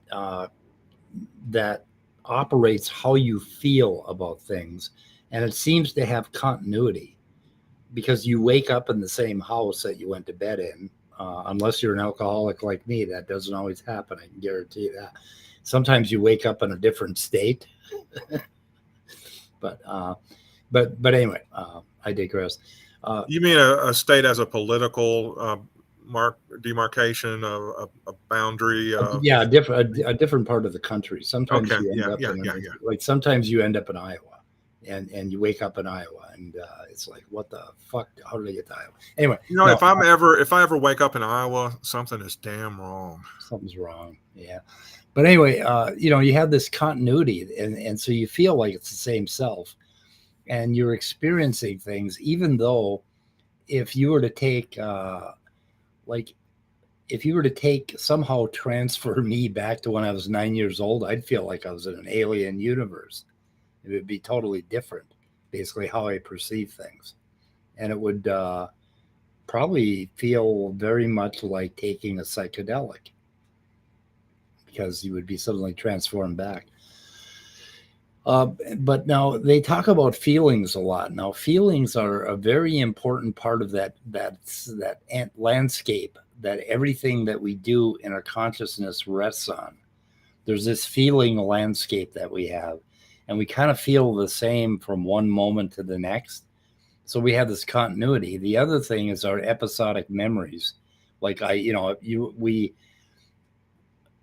operates how you feel about things, and it seems to have continuity because you wake up in the same house that you went to bed in. Unless you're an alcoholic like me, that doesn't always happen. I can guarantee you that. Sometimes you wake up in a different state, but anyway, I digress. You mean a state as a political demarcation, a boundary? Yeah, a different part of the country. Sometimes you end up like sometimes you end up in Iowa, and you wake up in Iowa, and it's like, what the fuck? How did I get to Iowa? Anyway, if I ever wake up in Iowa, something is damn wrong. Something's wrong. Yeah. But anyway, you have this continuity, and so you feel like it's the same self, and you're experiencing things, even though if you were to take, somehow transfer me back to when I was 9 years old, I'd feel like I was in an alien universe. It would be totally different, basically, how I perceive things. And it would probably feel very much like taking a psychedelic, because you would be suddenly transformed back. But now they talk about feelings a lot. Now, feelings are a very important part of that landscape that everything that we do in our consciousness rests on. There's this feeling landscape that we have, and we kind of feel the same from one moment to the next. So we have this continuity. The other thing is our episodic memories. Like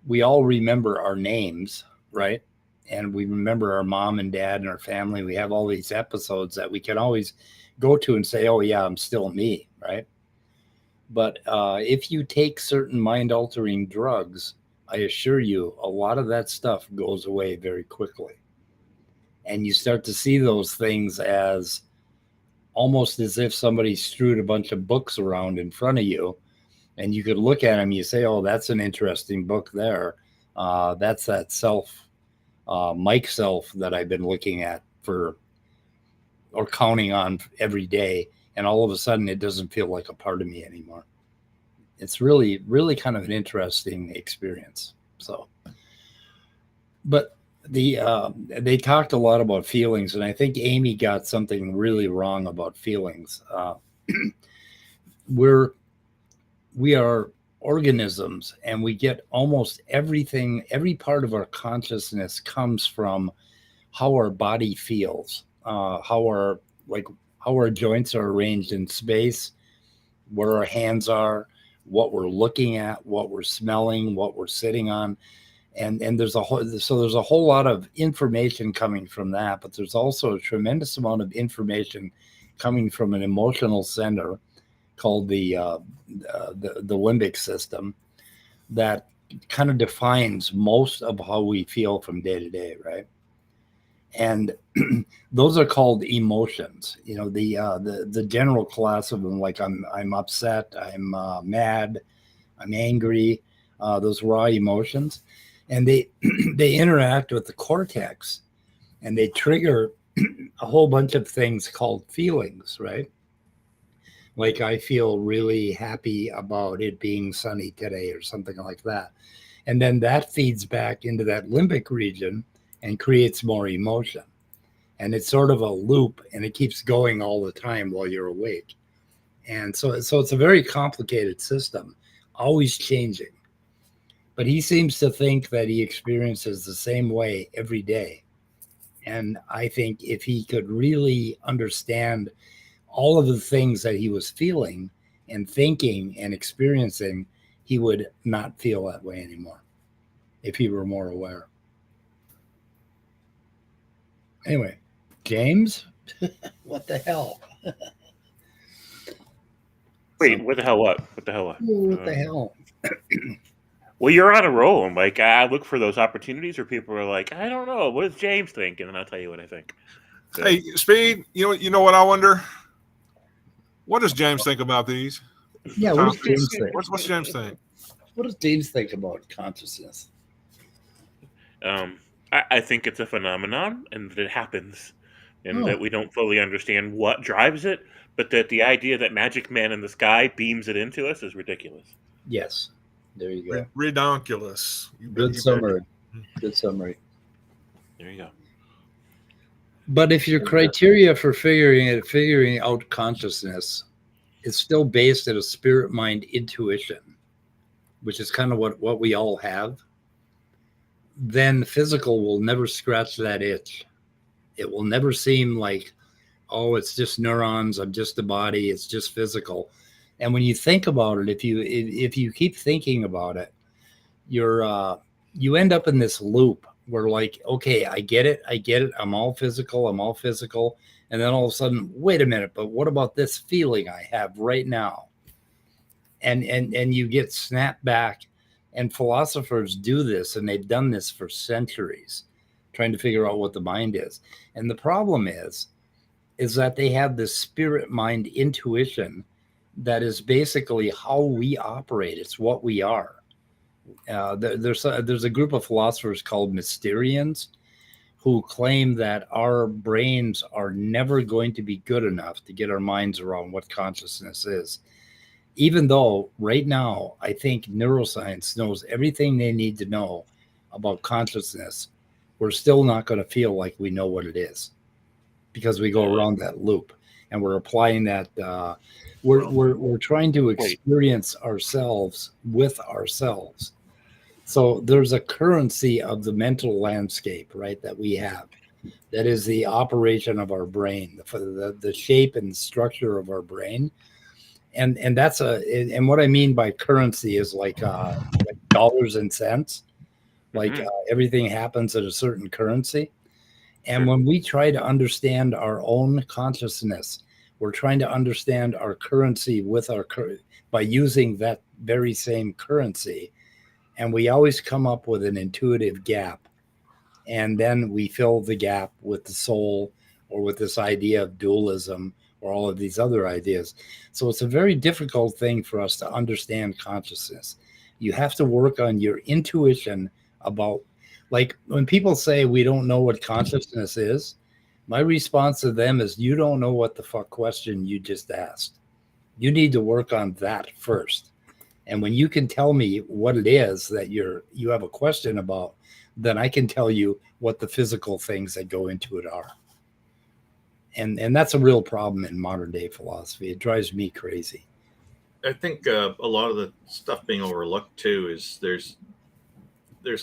we all remember our names, right? And we remember our mom and dad and our family. We have all these episodes that we can always go to and say, oh yeah, I'm still me, right? But if you take certain mind-altering drugs, I assure you, a lot of that stuff goes away very quickly. And you start to see those things as almost as if somebody strewed a bunch of books around in front of you, and you could look at them, you say, oh, that's an interesting book there. That's that self, Mike self that I've been looking at or counting on every day. And all of a sudden it doesn't feel like a part of me anymore. It's really, really kind of an interesting experience. So, but they talked a lot about feelings, and I think Amy got something really wrong about feelings. We are organisms, and we get almost everything. Every part of our consciousness comes from how our body feels, how our joints are arranged in space, where our hands are, what we're looking at, what we're smelling, what we're sitting on. And there's a whole lot of information coming from that, but there's also a tremendous amount of information coming from an emotional center called the limbic system that kind of defines most of how we feel from day to day, right? And those are called emotions. You know, the general class of them, like I'm upset, I'm mad, I'm angry. Those raw emotions, and they interact with the cortex, and they trigger a whole bunch of things called feelings, right? Like I feel really happy about it being sunny today or something like that. And then that feeds back into that limbic region and creates more emotion. And it's sort of a loop, and it keeps going all the time while you're awake. And so it's a very complicated system, always changing. But he seems to think that he experiences the same way every day. And I think if he could really understand all of the things that he was feeling and thinking and experiencing, he would not feel that way anymore if he were more aware. Anyway, James, what the hell? Wait, what the hell? What? What the hell? What? What the hell? Well, you're on a roll. I'm like, I look for those opportunities where people are like, I don't know, what does James think? And then I'll tell you what I think. So, hey, Speed, you know what I wonder? What does James think about these? Yeah, what does James think? What's James think? What does James think about consciousness? I think it's a phenomenon, and that it happens, and that we don't fully understand what drives it, but that the idea that Magic Man in the sky beams it into us is ridiculous. Yes. There you go. Redonkulous. Good summary. Good summary. There you go. But if your criteria for figuring out consciousness is still based at a spirit mind intuition, which is kind of what we all have, then physical will never scratch that itch. It will never seem like, oh, it's just neurons, I'm just a body, it's just physical. And when you think about it, if you keep thinking about it, you end up in this loop where, like, okay, I get it, I'm all physical, and then all of a sudden, wait a minute, but what about this feeling I have right now? And you get snapped back, and philosophers do this, and they've done this for centuries, trying to figure out what the mind is. And the problem is that they have this spirit mind intuition that is basically how we operate. It's what we are. There's a group of philosophers called Mysterians who claim that our brains are never going to be good enough to get our minds around what consciousness is. Even though right now, I think neuroscience knows everything they need to know about consciousness, we're still not going to feel like we know what it is because we go around that loop, and we're applying that. We're trying to experience ourselves with ourselves. So there's a currency of the mental landscape, right, that we have. That is the operation of our brain, the shape and structure of our brain. And that's and what I mean by currency is like dollars and cents. Like everything happens at a certain currency. And when we try to understand our own consciousness, we're trying to understand our currency with by using that very same currency. And we always come up with an intuitive gap. And then we fill the gap with the soul or with this idea of dualism or all of these other ideas. So it's a very difficult thing for us to understand consciousness. You have to work on your intuition about, like when people say we don't know what consciousness is, my response to them is, you don't know what the fuck question you just asked. You need to work on that first. And when you can tell me what it is that you have a question about, then I can tell you what the physical things that go into it are. And that's a real problem in modern day philosophy. It drives me crazy. I think a lot of the stuff being overlooked too is there's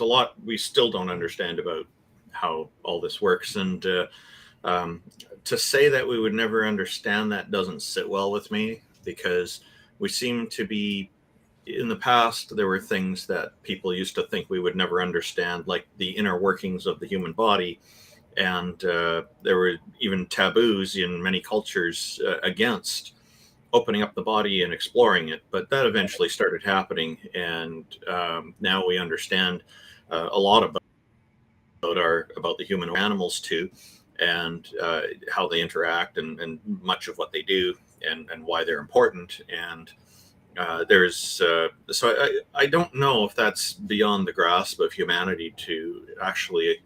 a lot we still don't understand about how all this works. And to say that we would never understand that doesn't sit well with me, because we seem to be in the past, there were things that people used to think we would never understand, like the inner workings of the human body. And there were even taboos in many cultures against opening up the body and exploring it. But that eventually started happening. And now we understand a lot about the human animals too, and how they interact, and much of what they do, and why they're important. And so I don't know if that's beyond the grasp of humanity to actually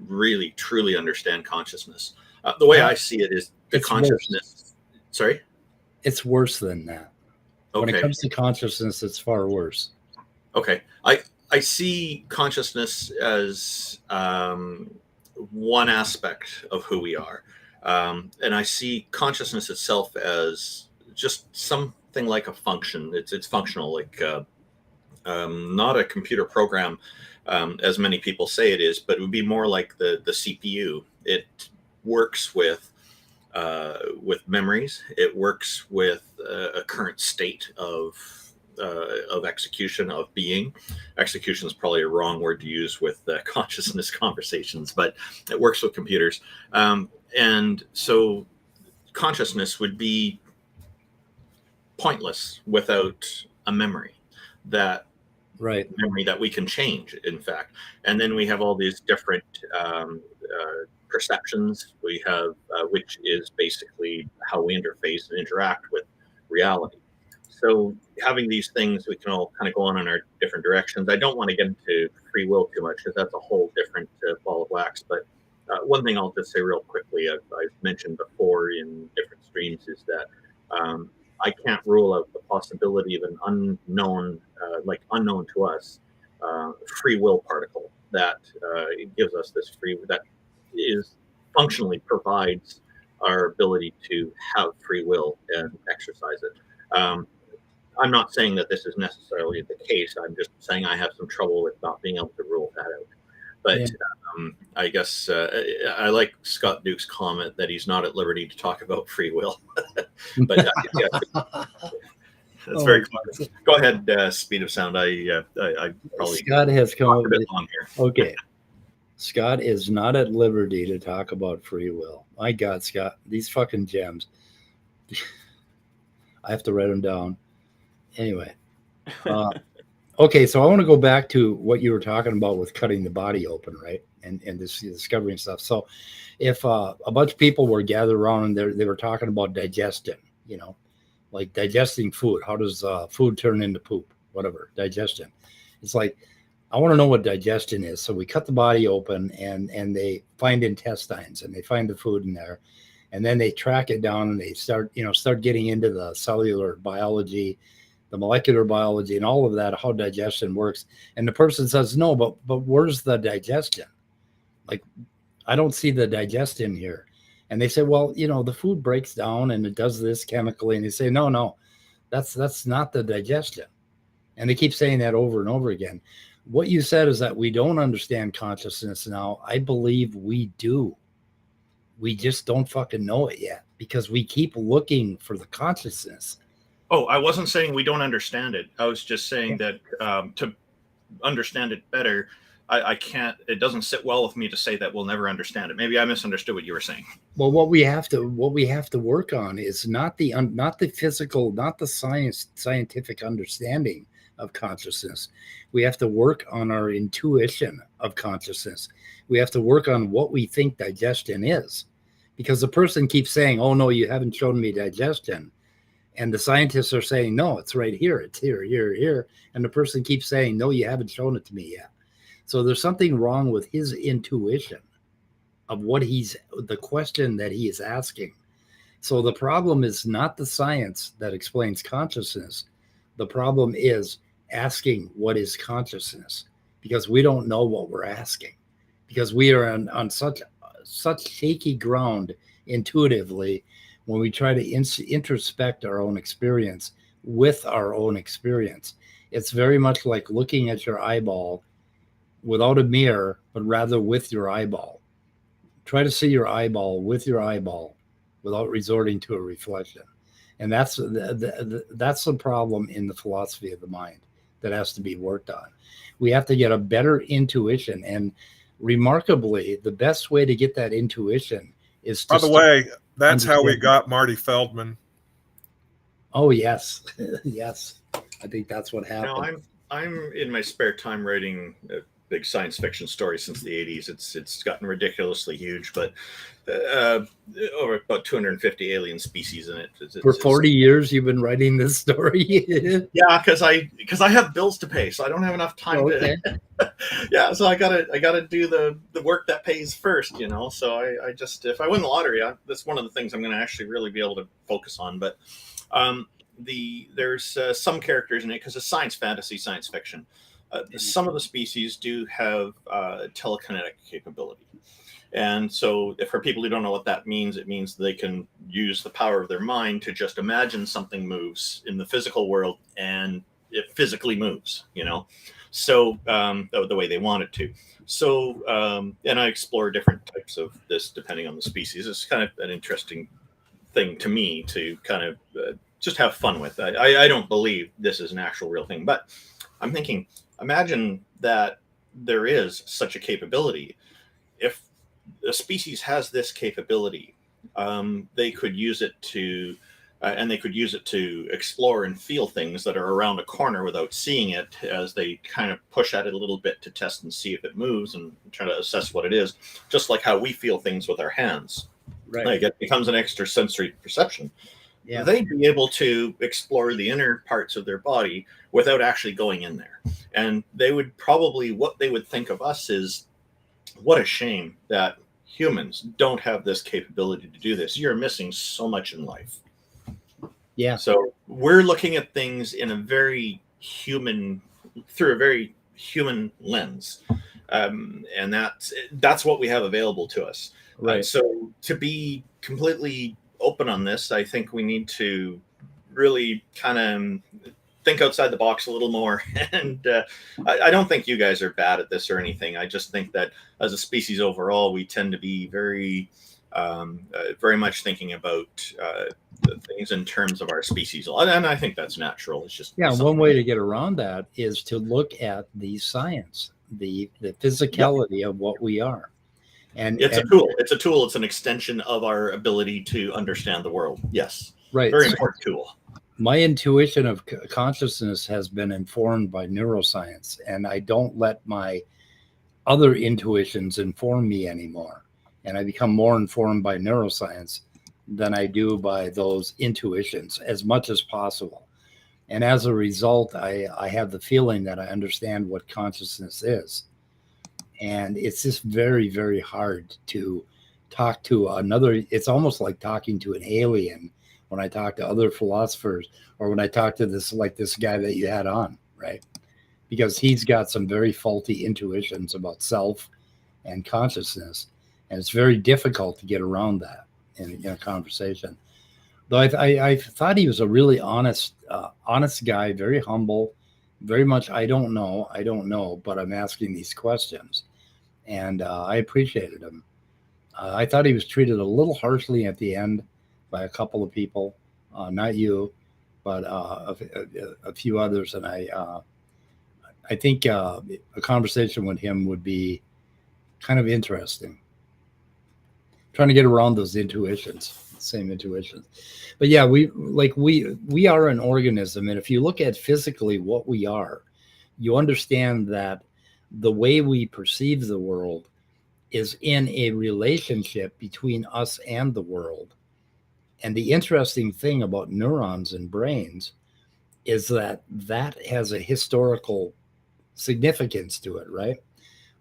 really truly understand consciousness. The way I see it is the consciousness. Sorry? It's worse than that. Okay. When it comes to consciousness, it's far worse. Okay. I see consciousness as one aspect of who we are. And I see consciousness itself as just something like a function. It's functional, like not a computer program, as many people say it is, but it would be more like the CPU. It works with memories. It works with a current state of execution, of being. Execution is probably a wrong word to use with consciousness conversations, but it works with computers. And so consciousness would be pointless without a memory memory that we can change, in fact. And then we have all these different perceptions we have, which is basically how we interface and interact with reality. So having these things, we can all kind of go on in our different directions. I don't want to get into free will too much, because that's a whole different ball of wax. But one thing I'll just say real quickly, I've mentioned before in different streams, is that I can't rule out the possibility of an unknown, unknown to us, free will particle that gives us this that is functionally provides our ability to have free will and exercise it. I'm not saying that this is necessarily the case. I'm just saying I have some trouble with not being able to rule that out. But I guess I like Scott Duke's comment that he's not at liberty to talk about free will. But that's very clever. Go ahead, Speed of Sound. I probably Scott has come up a bit long here. Okay. Scott is not at liberty to talk about free will. My God, Scott, these fucking gems. I have to write them down. Anyway. Okay, so I want to go back to what you were talking about with cutting the body open, right? And this discovering stuff. So if a bunch of people were gathered around and they were talking about digestion, like digesting food. How does food turn into poop? Whatever, digestion. It's like, I want to know what digestion is. So we cut the body open and they find intestines and they find the food in there. And then they track it down and they start getting into the cellular biology, the molecular biology, and all of that, how digestion works. And the person says, no, but where's the digestion? Like, I don't see the digestion here. And they say, well, the food breaks down and it does this chemically. And they say, no, that's not the digestion. And they keep saying that over and over again. What you said is that we don't understand consciousness now. I believe we do. We just don't fucking know it yet because we keep looking for the consciousness. Oh, I wasn't saying we don't understand it. I was just saying that to understand it better, I can't. It doesn't sit well with me to say that we'll never understand it. Maybe I misunderstood what you were saying. Well, what we have to work on is not the physical, not the scientific understanding of consciousness. We have to work on our intuition of consciousness. We have to work on what we think digestion is, because the person keeps saying, "Oh no, you haven't shown me digestion." And the scientists are saying, no, it's right here. It's here, here, here. And the person keeps saying, no, you haven't shown it to me yet. So there's something wrong with his intuition of the question that he is asking. So the problem is not the science that explains consciousness. The problem is asking what is consciousness, because we don't know what we're asking, because we are on such shaky ground intuitively. When we try to introspect our own experience with our own experience, it's very much like looking at your eyeball without a mirror, but rather with your eyeball. Try to see your eyeball with your eyeball without resorting to a reflection. And that's the problem in the philosophy of the mind. that has to be worked on. We have to get a better intuition. And remarkably, the best way to get that intuition is to. By the way, that's how we got Marty Feldman. Oh, yes. Yes. I think that's what happened. Now, I'm in my spare time writing a big science fiction story since the 80s. It's gotten ridiculously huge, but over about 250 alien species in it. For 40 years, you've been writing this story? Yeah, because I have bills to pay, so I don't have enough time to. Yeah, so I gotta do the work that pays first, you know. So I just, if I win the lottery, that's one of the things I'm going to actually really be able to focus on. But there's some characters in it because it's science fiction. Some of the species do have telekinetic capability. And so for people who don't know what that means, it means they can use the power of their mind to just imagine something moves in the physical world and it physically moves, you know, so the way they want it to. So, and I explore different types of this depending on the species. It's kind of an interesting thing to me to kind of just have fun with. I don't believe this is an actual real thing, but I'm thinking, imagine that there is such a capability. If a species has this capability, they could use it to, and they could use it to explore and feel things that are around a corner without seeing it, as they kind of push at it a little bit to test and see if it moves and try to assess what it is, just like how we feel things with our hands. Right. Like it becomes an extrasensory perception. Yeah. They'd be able to explore the inner parts of their body without actually going in there. And they would probably, what they would think of us is, what a shame that humans don't have this capability to do this. You're missing so much in life. Yeah. So we're looking at things in a very human, through a very human lens. And that's what we have available to us. Right. So to be completely open on this, I think we need to really kind of think outside the box a little more. And I don't think you guys are bad at this or anything. I just think that as a species overall, we tend to be very much thinking about the things in terms of our species. And I think that's natural. It's just one way to get around that is to look at the science, the physicality of what we are. And it's a tool. It's an extension of our ability to understand the world. Yes. Right. Very important tool. My intuition of consciousness has been informed by neuroscience, and I don't let my other intuitions inform me anymore. And I become more informed by neuroscience than I do by those intuitions as much as possible. And as a result, I have the feeling that I understand what consciousness is. And it's just very, very hard to talk to another. It's almost like talking to an alien when I talk to other philosophers, or when I talk to this guy that you had on, right? Because he's got some very faulty intuitions about self and consciousness. And it's very difficult to get around that in a conversation. Though I thought he was a really honest guy, very humble, very much, I don't know, but I'm asking these questions. And I appreciated him. I thought he was treated a little harshly at the end by a couple of people, not you, but a few others. And I think a conversation with him would be kind of interesting. Trying to get around those same intuitions. But yeah, we are an organism. And if you look at physically what we are, you understand that the way we perceive the world is in a relationship between us and the world. And the interesting thing about neurons and brains is that has a historical significance to it, right?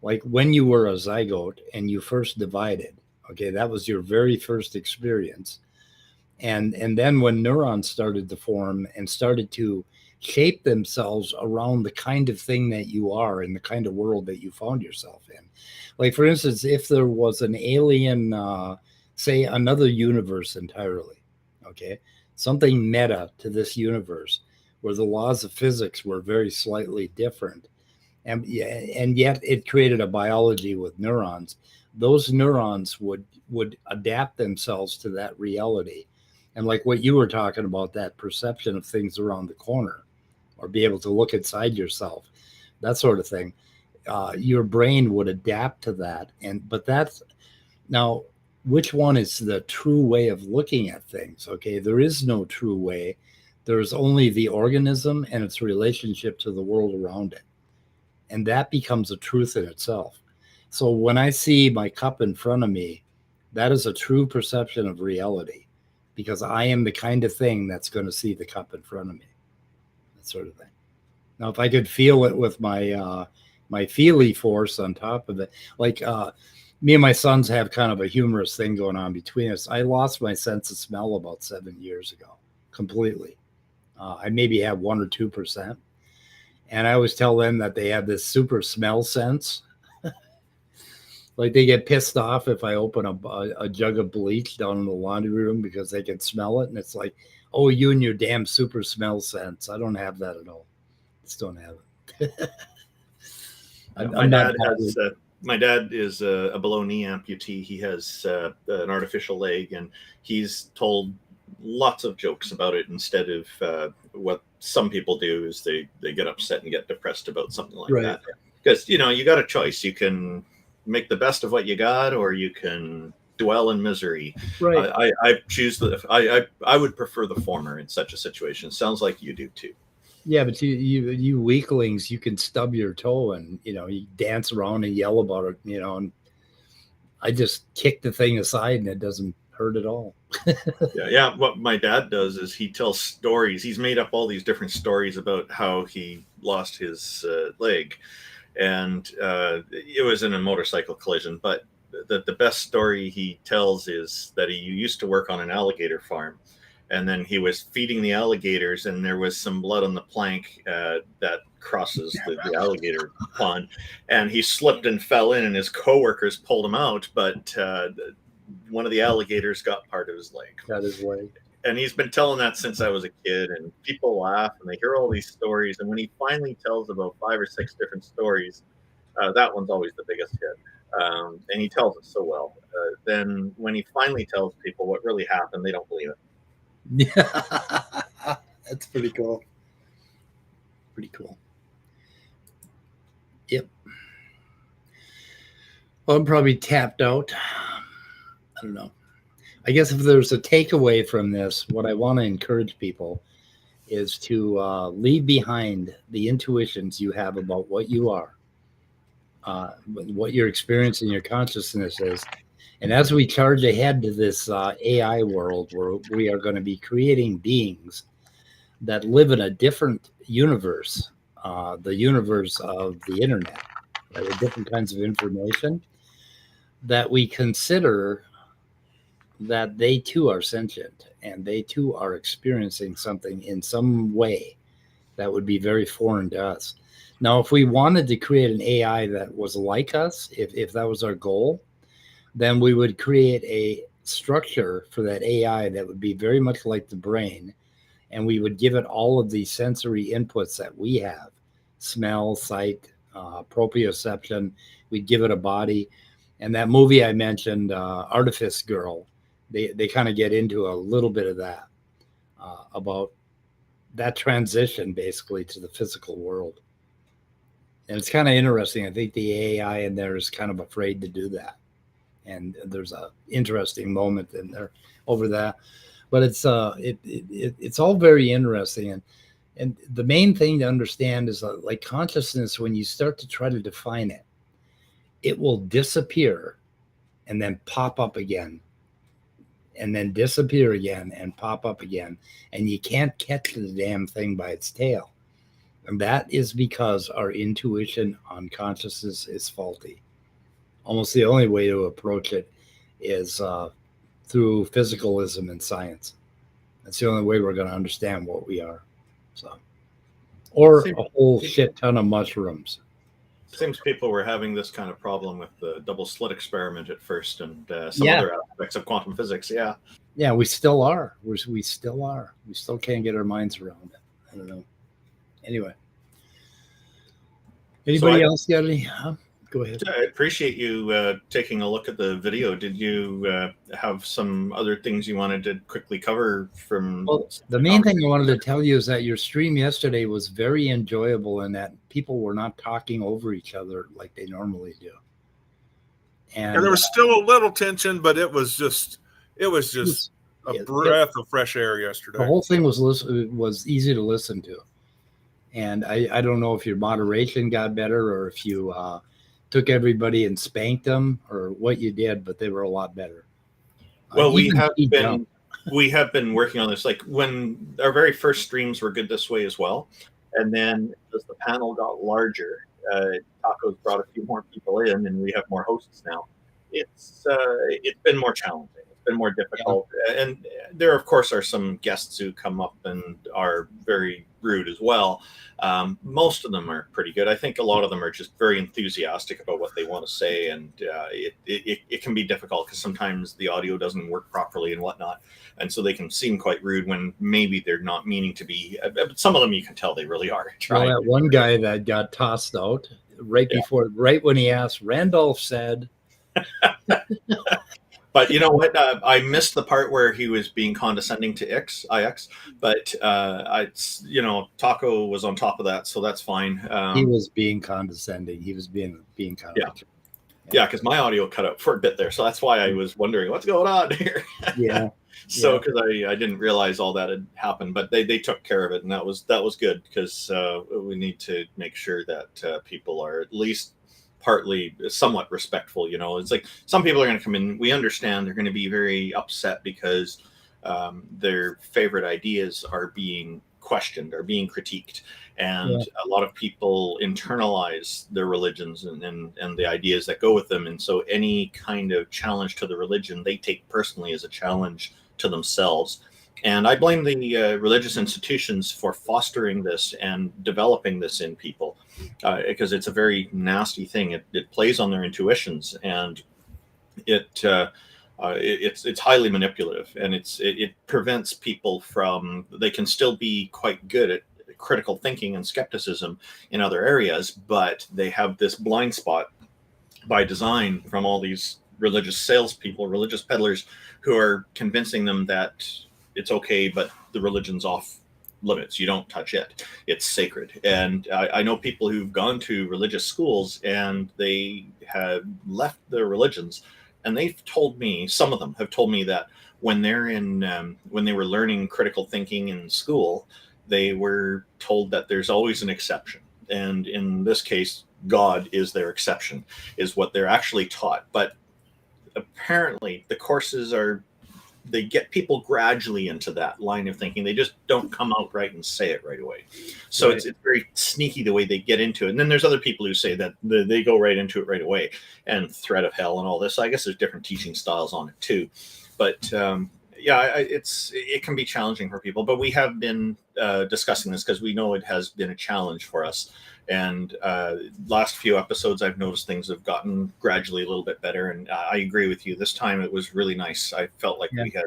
Like when you were a zygote and you first divided, okay, that was your very first experience. And then when neurons started to form and started to shape themselves around the kind of thing that you are and the kind of world that you found yourself in. Like, for instance, if there was an alien, say another universe entirely, okay, something meta to this universe where the laws of physics were very slightly different, and yet it created a biology with neurons. Those neurons would adapt themselves to that reality. And like what you were talking about, that perception of things around the corner, or be able to look inside yourself, that sort of thing. Your brain would adapt to that. But that's now, which one is the true way of looking at things? Okay, there is no true way. There's only the organism and its relationship to the world around it. And that becomes a truth in itself. So when I see my cup in front of me, that is a true perception of reality, because I am the kind of thing that's going to see the cup in front of me. That sort of thing. Now, if I could feel it with my my feely force on top of it, like me and my sons have kind of a humorous thing going on between us. I lost my sense of smell about 7 years ago, completely. I maybe have 1 or 2%. And I always tell them that they have this super smell sense. Like they get pissed off if I open a jug of bleach down in the laundry room because they can smell it. And it's like, oh, you and your damn super smell sense. I don't have that at all. Just don't have it. My dad is a below knee amputee. He has an artificial leg, and he's told lots of jokes about it instead of what some people do is they get upset and get depressed about something like that. Because, you know, you got a choice. You can make the best of what you got, or you can dwell in misery. Right. I choose I would prefer the former in such a situation. Sounds like you do too. Yeah, but you weaklings, you can stub your toe and, you know, you dance around and yell about it, you know, and I just kick the thing aside and it doesn't hurt at all. Yeah. What my dad does is he tells stories. He's made up all these different stories about how he lost his leg. And it was in a motorcycle collision. But the best story he tells is that he used to work on an alligator farm. And then he was feeding the alligators, and there was some blood on the plank that crosses the alligator pond. And he slipped and fell in, and his coworkers pulled him out. But one of the alligators got part of his leg. Got his leg. And he's been telling that since I was a kid. And people laugh, and they hear all these stories. And when he finally tells about 5 or 6 different stories, that one's always the biggest hit. And he tells it so well. Then when he finally tells people what really happened, they don't believe it. Yeah, that's pretty cool. Pretty cool. Yep. Well, I'm probably tapped out. I don't know. I guess if there's a takeaway from this, what I want to encourage people is to leave behind the intuitions you have about what you are, what your experience in your consciousness is. And as we charge ahead to this AI world where we are going to be creating beings that live in a different universe, the universe of the internet, right, with different kinds of information, that we consider that they too are sentient and they too are experiencing something in some way that would be very foreign to us. Now, if we wanted to create an AI that was like us, if that was our goal, then we would create a structure for that AI that would be very much like the brain. And we would give it all of these sensory inputs that we have, smell, sight, proprioception. We'd give it a body. And that movie I mentioned, ArtificeGirl, they kind of get into a little bit of that, about that transition basically to the physical world. And it's kind of interesting. I think the AI in there is kind of afraid to do that. And there's a interesting moment in there over that, but it's all very interesting. And the main thing to understand is that, like consciousness, when you start to try to define it, it will disappear and then pop up again, and then disappear again and pop up again. And you can't catch the damn thing by its tail. And that is because our intuition on consciousness is faulty. Almost the only way to approach it is through physicalism and science. That's the only way we're going to understand what we are. So, or a whole shit ton of mushrooms. Seems people were having this kind of problem with the double slit experiment at first, and some other aspects of quantum physics. Yeah, we still are. We still are. We still can't get our minds around it. I don't know. Anyway, anybody else got any? Go Go ahead. I appreciate you taking a look at the video. Did you have some other things you wanted to quickly cover from? Well, the main thing I wanted to tell you is that your stream yesterday was very enjoyable and that people were not talking over each other like they normally do. And there was still a little tension, but it was just a breath of fresh air yesterday. The whole thing was easy to listen to. And I don't know if your moderation got better or if you took everybody and spanked them or what you did, but they were a lot better. Well, we have been working on this. Like when our very first streams were good this way as well. And then as the panel got larger, Taco's brought a few more people in and we have more hosts now. It's been more challenging. It's been more difficult. Yeah. And there, of course, are some guests who come up and are very rude as well. Most of them are pretty good. I think a lot of them are just very enthusiastic about what they want to say. And it can be difficult because sometimes the audio doesn't work properly and whatnot. And so they can seem quite rude when maybe they're not meaning to be. But some of them you can tell they really are. Well, that one guy that got tossed out right when he asked, Randolph said. But you know what? I missed the part where he was being condescending to IX. But Taco was on top of that, so that's fine. He was being condescending. He was being condescending. Yeah, because my audio cut out for a bit there, so that's why I was wondering what's going on here. Yeah. So because I didn't realize all that had happened, but they took care of it, and that was good because we need to make sure that people are at least partly somewhat respectful. It's like some people are going to come in. We understand they're going to be very upset because their favorite ideas are being questioned, are being critiqued. And a lot of people internalize their religions and the ideas that go with them. And so any kind of challenge to the religion, they take personally as a challenge to themselves. And I blame the religious institutions for fostering this and developing this in people because it's a very nasty thing. It plays on their intuitions and it's highly manipulative, and it prevents people from. They can still be quite good at critical thinking and skepticism in other areas, but they have this blind spot by design from all these religious salespeople, religious peddlers, who are convincing them that it's okay, but the religion's off limits. You don't touch it. It's sacred. And I know people who've gone to religious schools and they have left their religions, and they've told me, some of them have told me that when when they were learning critical thinking in school, they were told that there's always an exception. And in this case, God is their exception, is what they're actually taught. But apparently the courses they get people gradually into that line of thinking. They just don't come out right and say it right away. So it's very sneaky the way they get into it. And then there's other people who say that they go right into it right away, and threat of hell and all this. So I guess there's different teaching styles on it too. But it can be challenging for people. But we have been discussing this because we know it has been a challenge for us. And last few episodes, I've noticed things have gotten gradually a little bit better. And I agree with you. This time it was really nice. I felt like we had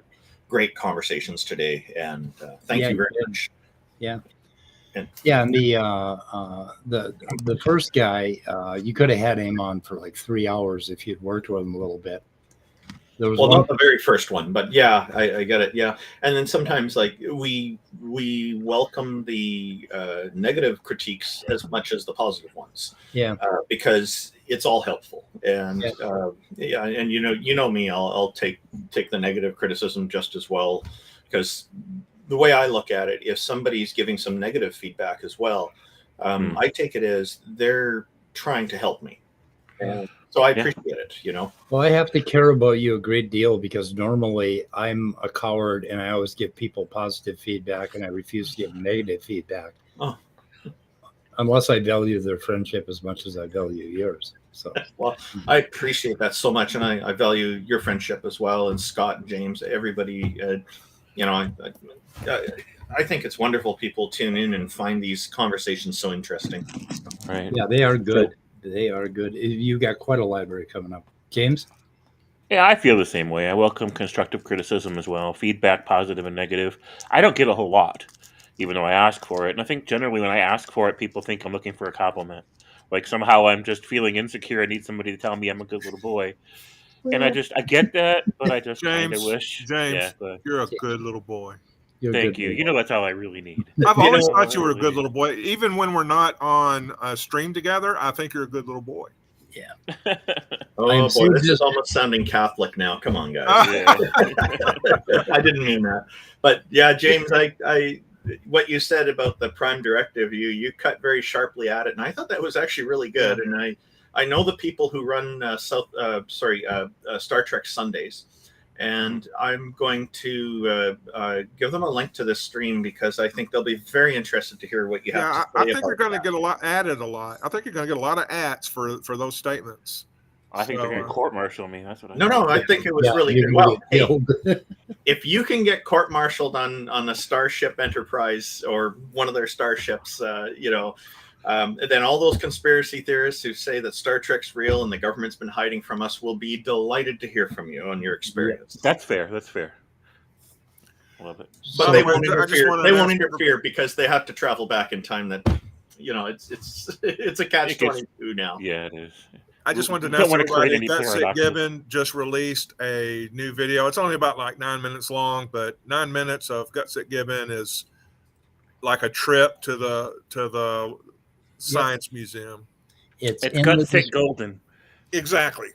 great conversations today. And thank you very much. Yeah. And the first guy, you could have had him on for like 3 hours if you'd worked with him a little bit. There was not the very first one, but I get it. Yeah. And then sometimes like we welcome the negative critiques as much as the positive ones. Yeah. Because it's all helpful. And and you know me, I'll take the negative criticism just as well, because the way I look at it, if somebody's giving some negative feedback as well, I take it as they're trying to help me. And so I appreciate it, Well, I have to care about you a great deal because normally I'm a coward and I always give people positive feedback and I refuse to give negative feedback. Oh. Unless I value their friendship as much as I value yours. So well, I appreciate that so much, and I value your friendship as well, and Scott and James, everybody. I think it's wonderful people tune in and find these conversations so interesting. Right. Yeah, they are good. They are good. You got quite a library coming up. James? Yeah, I feel the same way. I welcome constructive criticism as well, feedback, positive and negative. I don't get a whole lot, even though I ask for it. And I think generally when I ask for it, people think I'm looking for a compliment Like somehow I'm just feeling insecure. I need somebody to tell me I'm a good little boy. And I get that, but I just kind of wish. James, yeah, you're a good little boy. Thank you. You know, that's all I really need. I've always thought you were a good little boy. Even when we're not on a stream together, I think you're a good little boy. Yeah. Oh boy, this is almost sounding Catholic now. Come on, guys. I didn't mean that. But yeah, James, I what you said about the Prime Directive, you cut very sharply at it, and I thought that was actually really good. And I know the people who run Star Trek Sundays, and I'm going to give them a link to this stream because I think they'll be very interested to hear what you have to say. I think you're going to get a lot. I think you're going to get a lot of ads for those statements. I think they're going to court-martial me. That's what I No, I think it was really good. Well, hey, if you can get court-martialed on a Starship Enterprise or one of their starships, then all those conspiracy theorists who say that Star Trek's real and the government's been hiding from us will be delighted to hear from you on your experience. That's fair. Love it. But so they won't interfere. They won't interfere because they have to travel back in time. That it's a catch-22 now. Yeah, it is. I just wanted to know somebody. Gutsick Gibbon just released a new video. It's only about like 9 minutes long, but 9 minutes of Gutsick Gibbon is like a trip to the Science Museum. It's Gutsick Golden. Exactly.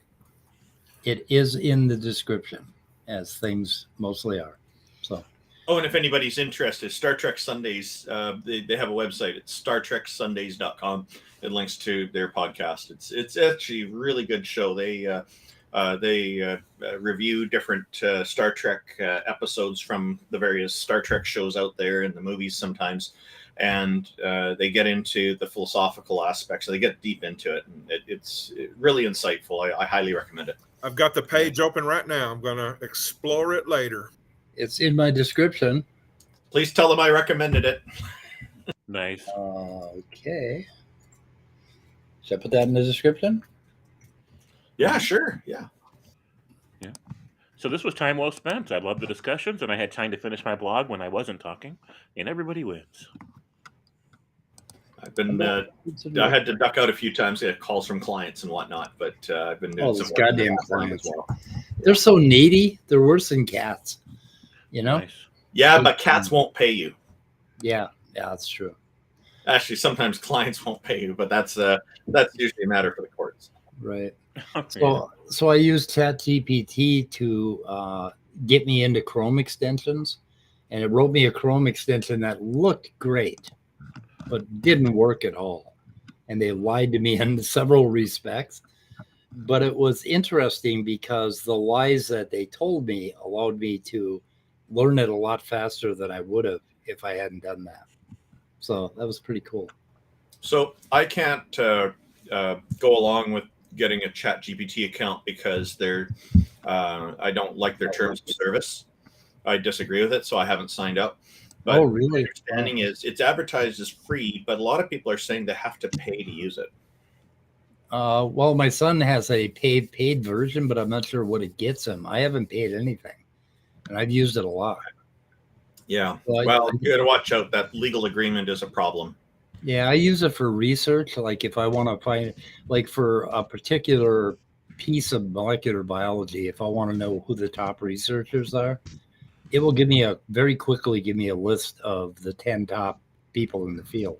It is in the description, as things mostly are. So. Oh, and if anybody's interested, Star Trek Sundays, they have a website. It's StarTrekSundays.com. It links to their podcast. It's actually a really good show. They review different Star Trek episodes from the various Star Trek shows out there and the movies sometimes. And they get into the philosophical aspects. So they get deep into it. And it's really insightful. I highly recommend it. I've got the page open right now. I'm going to explore it later. It's in my description. Please tell them I recommended it. Nice. Okay. Should I put that in the description? Yeah, sure. Yeah. So this was time well spent. I love the discussions, and I had time to finish my blog when I wasn't talking, and everybody wins. I've been. I had to duck out a few times. I had calls from clients and whatnot, but I've been doing some goddamn clients. Well. They're so needy. They're worse than cats. You know? Nice. Yeah, but cats won't pay you. Yeah, that's true. Actually, sometimes clients won't pay you, but that's usually a matter for the courts. Right. So I used ChatGPT to get me into Chrome extensions, and it wrote me a Chrome extension that looked great, but didn't work at all. And they lied to me in several respects. But it was interesting because the lies that they told me allowed me to learn it a lot faster than I would have if I hadn't done that. So that was pretty cool. So I can't go along with getting a ChatGPT account because I don't like their terms of service. I disagree with it, so I haven't signed up. But really? My understanding is it's advertised as free, but a lot of people are saying they have to pay to use it. Well, my son has a paid version, but I'm not sure what it gets him. I haven't paid anything, and I've used it a lot. Yeah. Well, you got to watch out. That legal agreement is a problem. Yeah, I use it for research. Like if I want to find, like for a particular piece of molecular biology, if I want to know who the top researchers are, it will very quickly give me a list of the 10 top people in the field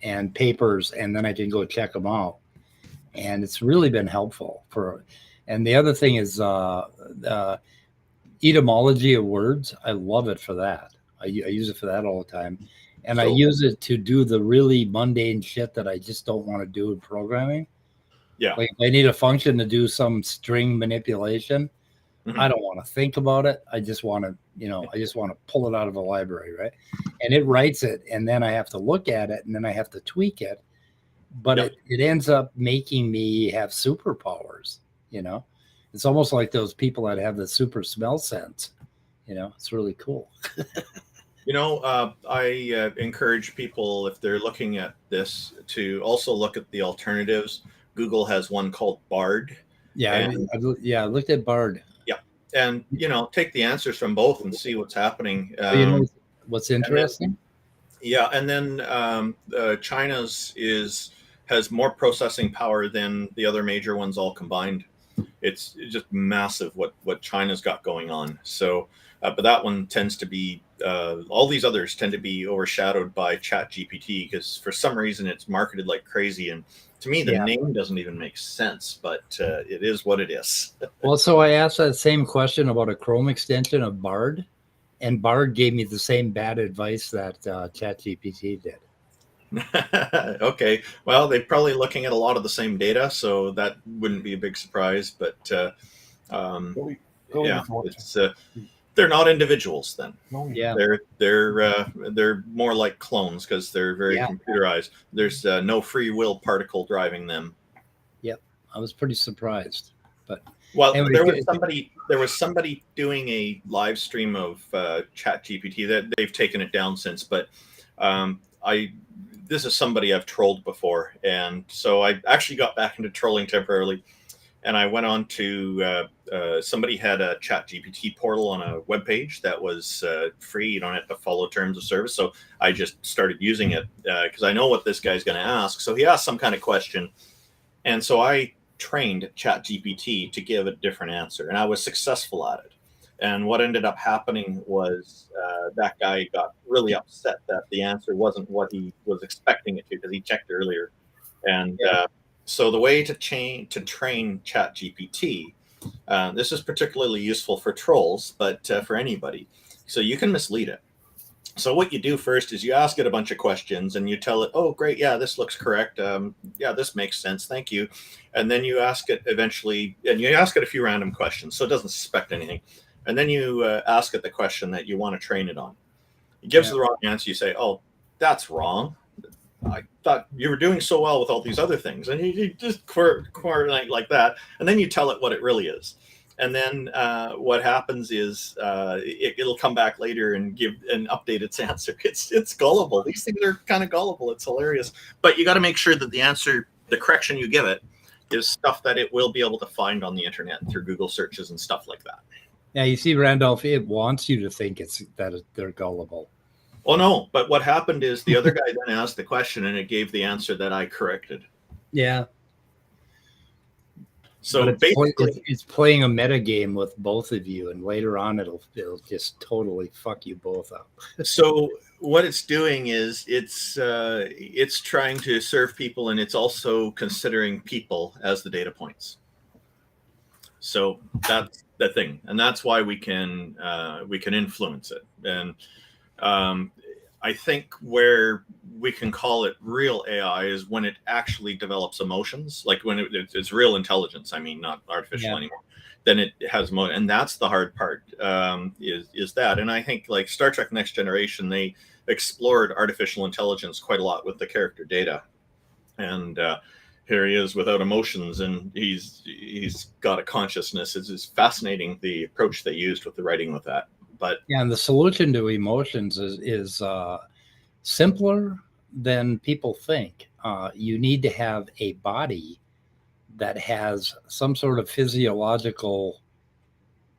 and papers, and then I can go check them out. And it's really been helpful and the other thing is etymology of words. I love it for that. I use it for that all the time. And I use it to do the really mundane shit that I just don't want to do in programming. Yeah. Like if I need a function to do some string manipulation, I don't want to think about it. I just want to, pull it out of a library, right? And it writes it, and then I have to look at it, and then I have to tweak it. But it ends up making me have superpowers, It's almost like those people that have the super smell sense. It's really cool. I encourage people, if they're looking at this, to also look at the alternatives. Google has one called Bard. Yeah, I looked at Bard. Yeah, and take the answers from both and see what's happening. What's interesting? And then China's has more processing power than the other major ones all combined. It's just massive what China's got going on. So, but that one tends to be, all these others tend to be overshadowed by ChatGPT because for some reason it's marketed like crazy. And to me, the name doesn't even make sense, but it is what it is. Well, so I asked that same question about a Chrome extension of Bard, and Bard gave me the same bad advice that ChatGPT did. Okay, well, they're probably looking at a lot of the same data, so that wouldn't be a big surprise. But it's they're not individuals then. Yeah, they're more like clones because they're very computerized. There's no free will particle driving them. Yep, I was pretty surprised. But well, anyway, there was somebody doing a live stream of ChatGPT that they've taken it down since, but this is somebody I've trolled before, and so I actually got back into trolling temporarily, and I went on to somebody had a ChatGPT portal on a web page that was free. You don't have to follow terms of service, so I just started using it because I know what this guy's going to ask. So he asked some kind of question, and so I trained ChatGPT to give a different answer, and I was successful at it. And what ended up happening was that guy got really upset that the answer wasn't what he was expecting it to because he checked earlier. And so the way to train ChatGPT, this is particularly useful for trolls, but for anybody. So you can mislead it. So what you do first is you ask it a bunch of questions and you tell it, oh, great, yeah, this looks correct. Yeah, this makes sense. Thank you. And then you ask it eventually, and you ask it a few random questions so it doesn't suspect anything. And then you ask it the question that you want to train it on. It gives the wrong answer. You say, oh, that's wrong. I thought you were doing so well with all these other things. And you just coordinate like that. And then you tell it what it really is. And then what happens is it'll come back later and give an update its answer. It's gullible. These things are kind of gullible. It's hilarious. But you got to make sure that the answer, the correction you give it, is stuff that it will be able to find on the internet through Google searches and stuff like that. Yeah, you see, Randolph, it wants you to think they're gullible. Oh, no. But what happened is the other guy then asked the question and it gave the answer that I corrected. Yeah. So it's playing a meta game with both of you, and later on it'll just totally fuck you both up. So what it's doing is it's trying to serve people, and it's also considering people as the data points. So that's the thing, and that's why we can influence it. And I think where we can call it real AI is when it actually develops emotions, like when it's real intelligence. I mean, not artificial anymore. Then it has and that's the hard part. Is that? And I think like Star Trek: Next Generation, they explored artificial intelligence quite a lot with the character Data, and here he is without emotions, and he's got a consciousness. It's fascinating the approach they used with the writing with that. But yeah, and the solution to emotions is simpler than people think. You need to have a body that has some sort of physiological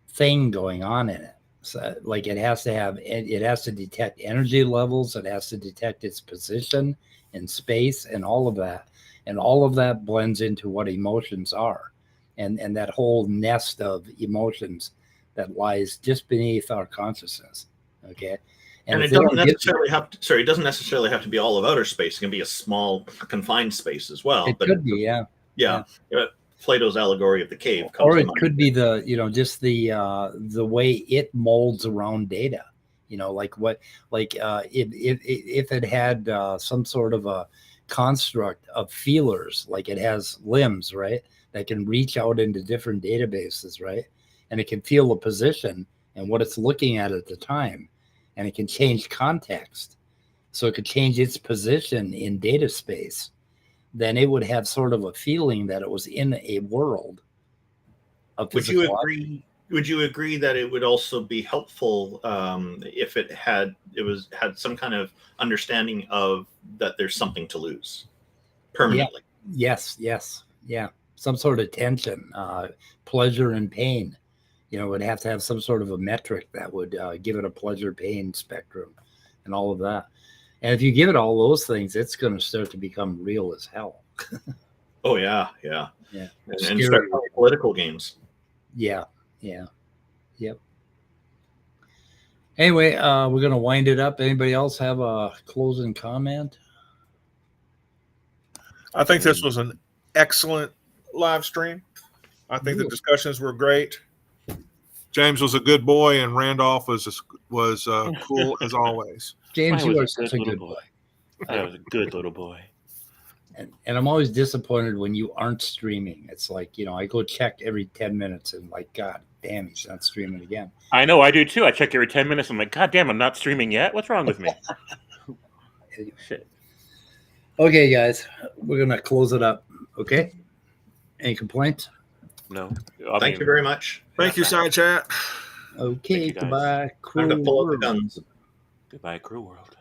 thing going on in it. So, like it has to detect energy levels. It has to detect its position in space and all of that. And all of that blends into what emotions are, and that whole nest of emotions that lies just beneath our consciousness. Okay, and it doesn't necessarily have to. Sorry, it doesn't necessarily have to be all of outer space. It can be a small, confined space as well. It could be, yeah. Plato's allegory of the cave, or it could be just the way it molds around data. If it had some sort of a construct of feelers, like it has limbs, right, that can reach out into different databases, right, and it can feel the position and what it's looking at the time, and it can change context, so it could change its position in data space. Then it would have sort of a feeling that it was in a world of physical. Would you agree that it would also be helpful if it had some kind of understanding of that there's something to lose permanently? Yes. Yeah. Some sort of tension, pleasure and pain. It would have to have some sort of a metric that would give it a pleasure-pain spectrum and all of that. And if you give it all those things, it's going to start to become real as hell. Oh yeah, yeah, Yeah. and start playing political games. Yeah, yeah, yep. Anyway, we're gonna wind it up. Anybody else have a closing comment? I think this was an excellent live stream. I think the discussions were great. James was a good boy, and Randolph was cool as always. James, you are such a good boy. I was a good little boy. And I'm always disappointed when you aren't streaming. It's like, I go check every 10 minutes and like, God damn, he's not streaming again. I know, I do too. I check every 10 minutes. I'm like, God damn, I'm not streaming yet. What's wrong with me? Shit. Okay, guys, we're going to close it up. Okay. Any complaints? No. Thank you very much. Thank you, Side Chat. Okay, goodbye. Time to pull out the guns. Goodbye, Crew World.